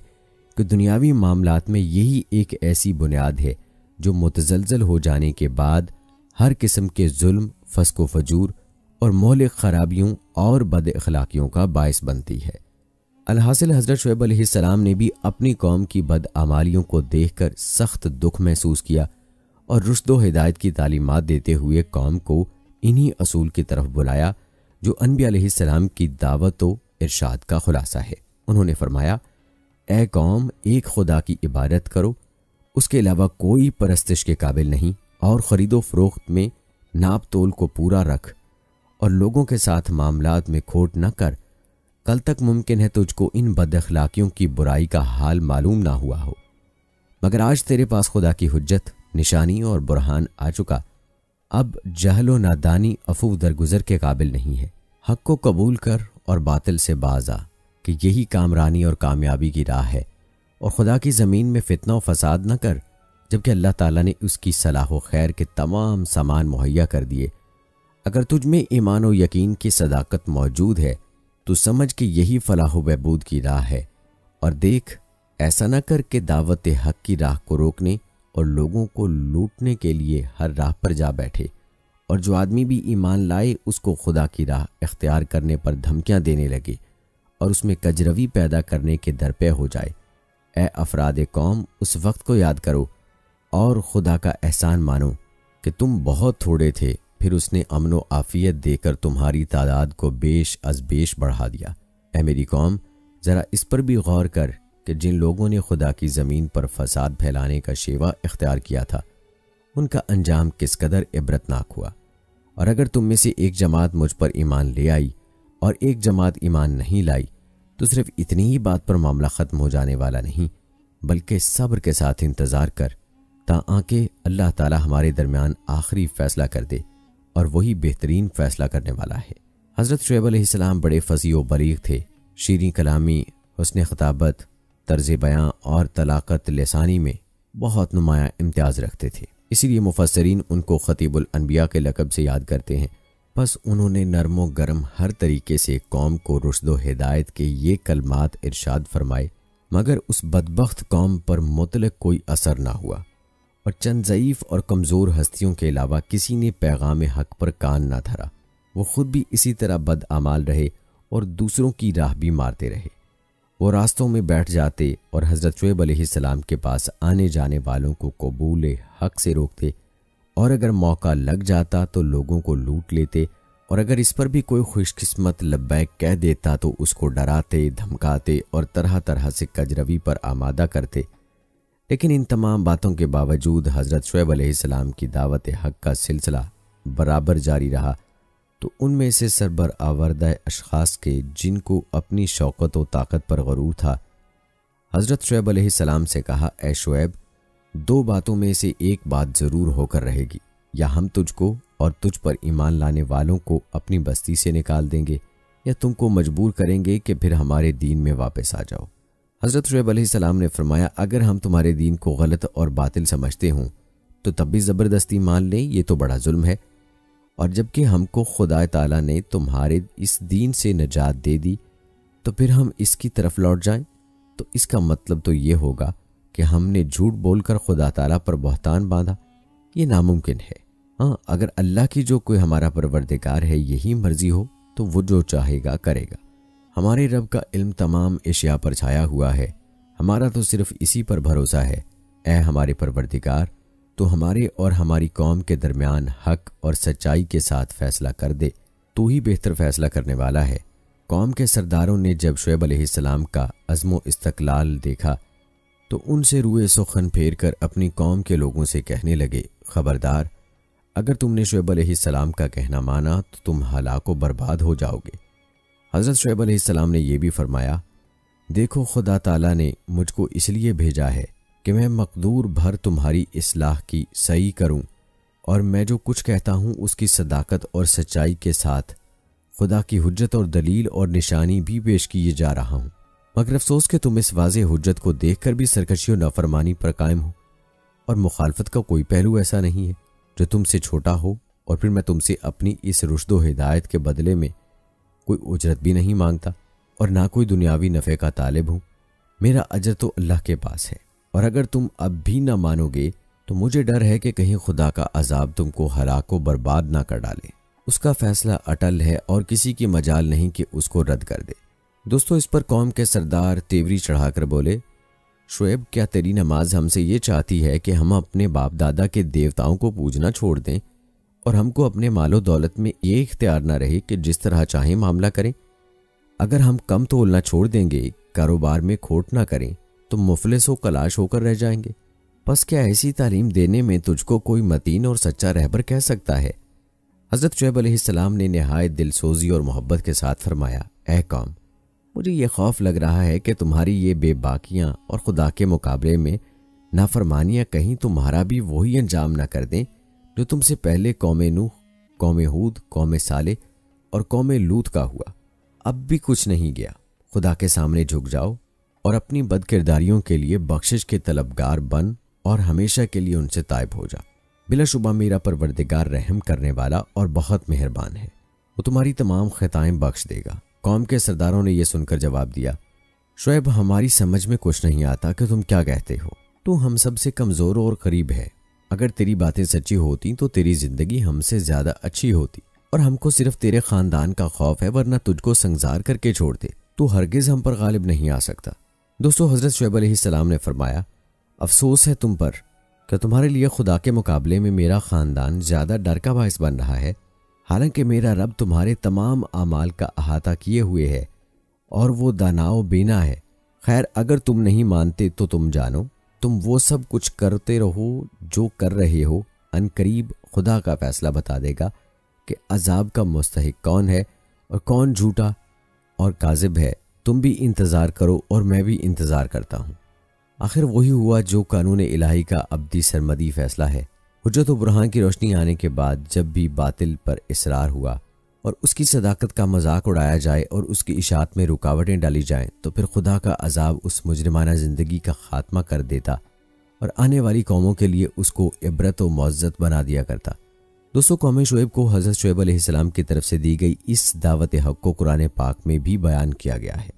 کہ دنیاوی معاملات میں یہی ایک ایسی بنیاد ہے جو متزلزل ہو جانے کے بعد ہر قسم کے ظلم، فسق و فجور اور مہلک خرابیوں اور بد اخلاقیوں کا باعث بنتی ہے۔ الحاصل حضرت شعیب علیہ السلام نے بھی اپنی قوم کی بد اعمالیوں کو دیکھ کر سخت دکھ محسوس کیا اور رشد و ہدایت کی تعلیمات دیتے ہوئے قوم کو انہی اصول کی طرف بلایا جو انبیاء علیہ السلام کی دعوت و ارشاد کا خلاصہ ہے۔ انہوں نے فرمایا، اے قوم، ایک خدا کی عبادت کرو، اس کے علاوہ کوئی پرستش کے قابل نہیں، اور خرید و فروخت میں ناپ تول کو پورا رکھ اور لوگوں کے ساتھ معاملات میں کھوٹ نہ کر، کل تک ممکن ہے تجھ کو ان بد اخلاقیوں کی برائی کا حال معلوم نہ ہوا ہو، مگر آج تیرے پاس خدا کی حجت، نشانی اور برہان آ چکا۔ اب جہل و نادانی عفو درگزر کے قابل نہیں ہے۔ حق کو قبول کر اور باطل سے باز آ، کہ یہی کامرانی اور کامیابی کی راہ ہے، اور خدا کی زمین میں فتنہ و فساد نہ کر جبکہ اللہ تعالیٰ نے اس کی صلاح و خیر کے تمام سامان مہیا کر دیے۔ اگر تجھ میں ایمان و یقین کی صداقت موجود ہے تو سمجھ کہ یہی فلاح و بہبود کی راہ ہے، اور دیکھ ایسا نہ کر کہ دعوت حق کی راہ کو روکنے اور لوگوں کو لوٹنے کے لیے ہر راہ پر جا بیٹھے، اور جو آدمی بھی ایمان لائے اس کو خدا کی راہ اختیار کرنے پر دھمکیاں دینے لگے اور اس میں کجروی پیدا کرنے کے درپے ہو جائے۔ اے افراد قوم، اس وقت کو یاد کرو اور خدا کا احسان مانو کہ تم بہت تھوڑے تھے، پھر اس نے امن و عافیت دے کر تمہاری تعداد کو بیش از بیش بڑھا دیا۔ اے میری قوم، ذرا اس پر بھی غور کر کہ جن لوگوں نے خدا کی زمین پر فساد پھیلانے کا شیوا اختیار کیا تھا، ان کا انجام کس قدر عبرتناک ہوا۔ اور اگر تم میں سے ایک جماعت مجھ پر ایمان لے آئی اور ایک جماعت ایمان نہیں لائی تو صرف اتنی ہی بات پر معاملہ ختم ہو جانے والا نہیں، بلکہ صبر کے ساتھ انتظار کر تاکہ اللہ تعالی ہمارے درمیان آخری فیصلہ کر دے، اور وہی بہترین فیصلہ کرنے والا ہے۔ حضرت شعیب علیہ السلام بڑے فصیح و بلیغ تھے، شیریں کلامی، حسن خطابت، طرز بیاں اور طلاقت لسانی میں بہت نمایاں امتیاز رکھتے تھے، اسی لیے مفسرین ان کو خطیب الانبیاء کے لقب سے یاد کرتے ہیں۔ بس انہوں نے نرم و گرم ہر طریقے سے قوم کو رشد و ہدایت کے یہ کلمات ارشاد فرمائے، مگر اس بدبخت قوم پر مطلق کوئی اثر نہ ہوا، اور چند ضعیف اور کمزور ہستیوں کے علاوہ کسی نے پیغام حق پر کان نہ دھرا۔ وہ خود بھی اسی طرح بد اعمال رہے اور دوسروں کی راہ بھی مارتے رہے۔ وہ راستوں میں بیٹھ جاتے اور حضرت شعیب علیہ السلام کے پاس آنے جانے والوں کو قبول حق سے روکتے، اور اگر موقع لگ جاتا تو لوگوں کو لوٹ لیتے، اور اگر اس پر بھی کوئی خوش قسمت لبیک کہہ دیتا تو اس کو ڈراتے، دھمکاتے اور طرح طرح سے کجروی پر آمادہ کرتے۔ لیکن ان تمام باتوں کے باوجود حضرت شعیب علیہ السلام کی دعوت حق کا سلسلہ برابر جاری رہا، تو ان میں سے سربرآوردہ اشخاص کے جن کو اپنی شوکت و طاقت پر غرور تھا، حضرت شعیب علیہ السلام سے کہا، اے شعیب، دو باتوں میں سے ایک بات ضرور ہو کر رہے گی، یا ہم تجھ کو اور تجھ پر ایمان لانے والوں کو اپنی بستی سے نکال دیں گے، یا تم کو مجبور کریں گے کہ پھر ہمارے دین میں واپس آ جاؤ۔ حضرت شعیب علیہ السلام نے فرمایا، اگر ہم تمہارے دین کو غلط اور باطل سمجھتے ہوں تو تب بھی زبردستی مان لیں، یہ تو بڑا ظلم ہے، اور جبکہ ہم کو خدا تعالیٰ نے تمہارے اس دین سے نجات دے دی تو پھر ہم اس کی طرف لوٹ جائیں، تو اس کا مطلب تو یہ ہوگا کہ ہم نے جھوٹ بول کر خدا تعالیٰ پر بہتان باندھا۔ یہ ناممکن ہے۔ ہاں، اگر اللہ کی جو کوئی ہمارا پروردگار ہے یہی مرضی ہو تو وہ جو چاہے گا کرے گا، ہمارے رب کا علم تمام اشیاء پر چھایا ہوا ہے، ہمارا تو صرف اسی پر بھروسہ ہے۔ اے ہمارے پروردگار، تو ہمارے اور ہماری قوم کے درمیان حق اور سچائی کے ساتھ فیصلہ کر دے، تو ہی بہتر فیصلہ کرنے والا ہے۔ قوم کے سرداروں نے جب شعیب علیہ السلام کا عزم و استقلال دیکھا تو ان سے روئے سخن پھیر کر اپنی قوم کے لوگوں سے کہنے لگے، خبردار، اگر تم نے شعیب علیہ السلام کا کہنا مانا تو تم ہلاک و برباد ہو جاؤ گے۔ حضرت شعیب علیہ السلام نے یہ بھی فرمایا، دیکھو خدا تعالیٰ نے مجھ کو اس لیے بھیجا ہے کہ میں مقدور بھر تمہاری اصلاح کی صحیح کروں، اور میں جو کچھ کہتا ہوں اس کی صداقت اور سچائی کے ساتھ خدا کی حجت اور دلیل اور نشانی بھی پیش کیے جا رہا ہوں، مگر افسوس کہ تم اس واضح حجت کو دیکھ کر بھی سرکشی و نافرمانی پر قائم ہو، اور مخالفت کا کوئی پہلو ایسا نہیں ہے جو تم سے چھوٹا ہو، اور پھر میں تم سے اپنی اس رشد و ہدایت کے بدلے میں کوئی اجرت بھی نہیں مانگتا اور نہ کوئی دنیاوی نفع کا طالب ہوں۔ میرا اجر تو اللہ کے پاس ہے، اور اگر تم اب بھی نہ مانو گے تو مجھے ڈر ہے کہ کہیں خدا کا عذاب تم کو ہلاک و برباد نہ کر ڈالے۔ اس کا فیصلہ اٹل ہے اور کسی کی مجال نہیں کہ اس کو رد کر دے۔ دوستو، اس پر قوم کے سردار تیوری چڑھا کر بولے، شعیب، کیا تیری نماز ہم سے یہ چاہتی ہے کہ ہم اپنے باپ دادا کے دیوتاؤں کو پوجنا چھوڑ دیں اور ہم کو اپنے مال و دولت میں یہ اختیار نہ رہے کہ جس طرح چاہیں معاملہ کریں؟ اگر ہم کم تولنا چھوڑ دیں گے، کاروبار میں کھوٹ نہ کریں تو مفلس و کلاش ہو کر رہ جائیں گے۔ پس کیا ایسی تعلیم دینے میں تجھ کو کوئی متین اور سچا رہبر کہہ سکتا ہے؟ حضرت شعیب علیہ السلام نے نہایت دل سوزی اور محبت کے ساتھ فرمایا، اے قوم، مجھے یہ خوف لگ رہا ہے کہ تمہاری یہ بے باکیاں اور خدا کے مقابلے میں نافرمانیاں کہیں تمہارا بھی وہی انجام نہ کر دیں جو تم سے پہلے قوم نوح، قوم ہود، قوم صالح اور قوم لوط کا ہوا۔ اب بھی کچھ نہیں گیا، خدا کے سامنے جھک جاؤ اور اپنی بد کرداریوں کے لیے بخشش کے طلبگار بن اور ہمیشہ کے لیے ان سے تائب ہو جا۔ بلا شبہ میرا پروردگار رحم کرنے والا اور بہت مہربان ہے، وہ تمہاری تمام خطائیں بخش دے گا۔ قوم کے سرداروں نے یہ سن کر جواب دیا، شعیب، ہماری سمجھ میں کچھ نہیں آتا کہ تم کیا کہتے ہو، تو ہم سب سے کمزور اور قریب ہے۔ اگر تیری باتیں سچی ہوتی تو تیری زندگی ہم سے زیادہ اچھی ہوتی، اور ہم کو صرف تیرے خاندان کا خوف ہے، ورنہ تجھ کو سنگسار کر کے چھوڑ دے تو ہرگز ہم پر غالب نہیں آ سکتا۔ دوستو، حضرت شعیب علیہ السلام نے فرمایا، افسوس ہے تم پر کہ تمہارے لیے خدا کے مقابلے میں میرا خاندان زیادہ ڈر کا باعث بن رہا ہے، حالانکہ میرا رب تمہارے تمام اعمال کا احاطہ کیے ہوئے ہے اور وہ دانا و بینا ہے۔ خیر، اگر تم نہیں مانتے تو تم جانو، تم وہ سب کچھ کرتے رہو جو کر رہے ہو، ان قریب خدا کا فیصلہ بتا دے گا کہ عذاب کا مستحق کون ہے اور کون جھوٹا اور کاذب ہے۔ تم بھی انتظار کرو اور میں بھی انتظار کرتا ہوں۔ آخر وہی ہوا جو قانون الہی کا ابدی سرمدی فیصلہ ہے۔ حجت و برہان کی روشنی آنے کے بعد جب بھی باطل پر اصرار ہوا اور اس کی صداقت کا مذاق اڑایا جائے اور اس کی اشاعت میں رکاوٹیں ڈالی جائیں، تو پھر خدا کا عذاب اس مجرمانہ زندگی کا خاتمہ کر دیتا اور آنے والی قوموں کے لیے اس کو عبرت و معزت بنا دیا کرتا۔ دوستو، قوم شعیب کو حضرت شعیب علیہ السلام کی طرف سے دی گئی اس دعوت حق کو قرآن پاک میں بھی بیان کیا گیا ہے،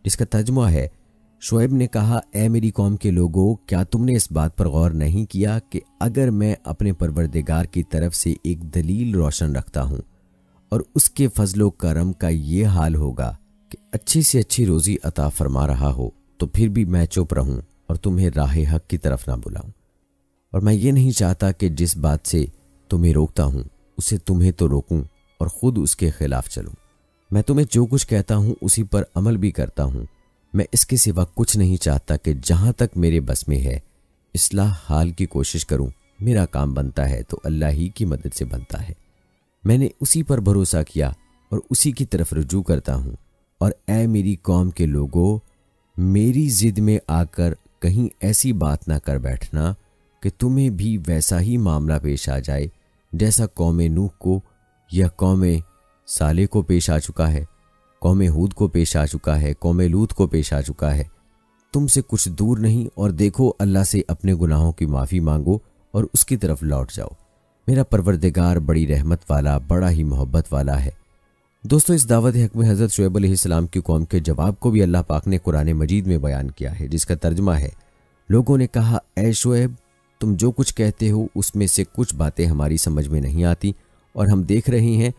جس کا ترجمہ ہے، شعیب نے کہا، اے میری قوم کے لوگوں، کیا تم نے اس بات پر غور نہیں کیا کہ اگر میں اپنے پروردگار کی طرف سے ایک دلیل روشن رکھتا ہوں اور اس کے فضل و کرم کا یہ حال ہوگا کہ اچھی سے اچھی روزی عطا فرما رہا ہو، تو پھر بھی میں چپ رہوں اور تمہیں راہ حق کی طرف نہ بلاؤں؟ اور میں یہ نہیں چاہتا کہ جس بات سے تمہیں روکتا ہوں اسے تمہیں تو روکوں اور خود اس کے خلاف چلوں۔ میں تمہیں جو کچھ کہتا ہوں اسی پر عمل بھی کرتا ہوں۔ میں اس کے سوا کچھ نہیں چاہتا کہ جہاں تک میرے بس میں ہے اصلاح حال کی کوشش کروں۔ میرا کام بنتا ہے تو اللہ ہی کی مدد سے بنتا ہے۔ میں نے اسی پر بھروسہ کیا اور اسی کی طرف رجوع کرتا ہوں۔ اور اے میری قوم کے لوگوں، میری ضد میں آ کر کہیں ایسی بات نہ کر بیٹھنا کہ تمہیں بھی ویسا ہی معاملہ پیش آ جائے جیسا قوم نوح کو یا قوم صالح کو پیش آ چکا ہے، قوم ہود کو پیش آ چکا ہے، قوم لوط کو پیش آ چکا ہے۔ تم سے کچھ دور نہیں، اور دیکھو اللہ سے اپنے گناہوں کی معافی مانگو اور اس کی طرف لوٹ جاؤ۔ میرا پروردگار بڑی رحمت والا، بڑا ہی محبت والا ہے۔ دوستو، اس دعوت حق میں حضرت شعیب علیہ السلام کی قوم کے جواب کو بھی اللہ پاک نے قرآن مجید میں بیان کیا ہے، جس کا ترجمہ ہے، لوگوں نے کہا، اے شعیب، تم جو کچھ کہتے ہو اس میں سے کچھ باتیں ہماری سمجھ میں نہیں آتی، اور ہم دیکھ رہے ہیں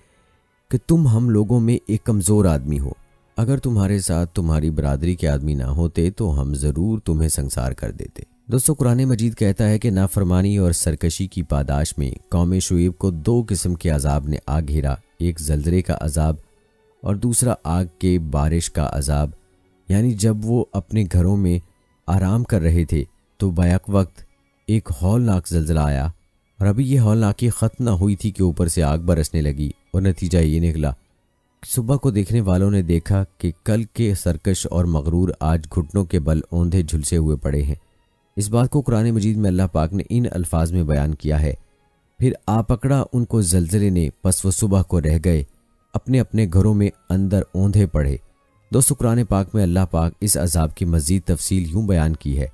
کہ تم ہم لوگوں میں ایک کمزور آدمی ہو، اگر تمہارے ساتھ تمہاری برادری کے آدمی نہ ہوتے تو ہم ضرور تمہیں سنسار کر دیتے۔ دوستو قرآن مجید کہتا ہے کہ نافرمانی اور سرکشی کی پاداش میں قوم شعیب کو 2 قسم کے عذاب نے آ گھیرا، ایک زلزلے کا عذاب اور دوسرا آگ کے بارش کا عذاب۔ یعنی جب وہ اپنے گھروں میں آرام کر رہے تھے تو بیک وقت ایک ہولناک زلزلہ آیا، اور ابھی یہ ہولناکی ختم نہ ہوئی تھی کہ اوپر سے آگ برسنے لگی، اور نتیجہ یہ نکلا صبح کو دیکھنے والوں نے دیکھا کہ کل کے سرکش اور مغرور آج گھٹنوں کے بل اوندھے جھلسے ہوئے پڑے ہیں۔ اس بات کو قرآن مجید میں اللہ پاک نے ان الفاظ میں بیان کیا ہے، پھر آ پکڑا ان کو زلزلے نے، پس وہ صبح کو رہ گئے اپنے اپنے گھروں میں اندر اوندھے پڑے۔ دوستو قرآن پاک میں اللہ پاک اس عذاب کی مزید تفصیل یوں بیان کی ہے،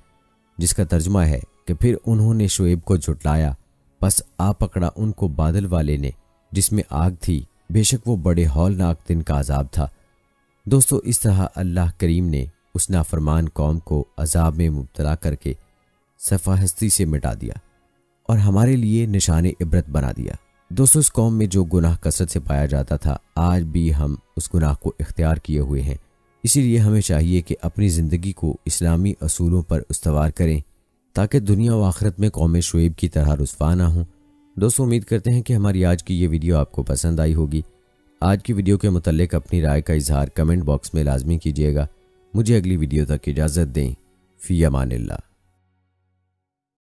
جس کا ترجمہ ہے کہ پھر انہوں نے شعیب کو جھٹلایا، پس آ پکڑا ان کو بادل والے نے جس میں آگ تھی، بے شک وہ بڑے ہولناک دن کا عذاب تھا۔ دوستو اس طرح اللہ کریم نے اس نافرمان قوم کو عذاب میں مبتلا کر کے صفحہ ہستی سے مٹا دیا اور ہمارے لیے نشان عبرت بنا دیا۔ دوستو اس قوم میں جو گناہ کثرت سے پایا جاتا تھا، آج بھی ہم اس گناہ کو اختیار کیے ہوئے ہیں، اسی لیے ہمیں چاہیے کہ اپنی زندگی کو اسلامی اصولوں پر استوار کریں تاکہ دنیا و آخرت میں قوم شعیب کی طرح رسوا نہ ہوں۔ دوستو امید کرتے ہیں کہ ہماری آج کی یہ ویڈیو آپ کو پسند آئی ہوگی۔ آج کی ویڈیو کے متعلق اپنی رائے کا اظہار کمنٹ باکس میں لازمی کیجیے گا۔ مجھے اگلی ویڈیو تک اجازت دیں۔ فی امان اللہ۔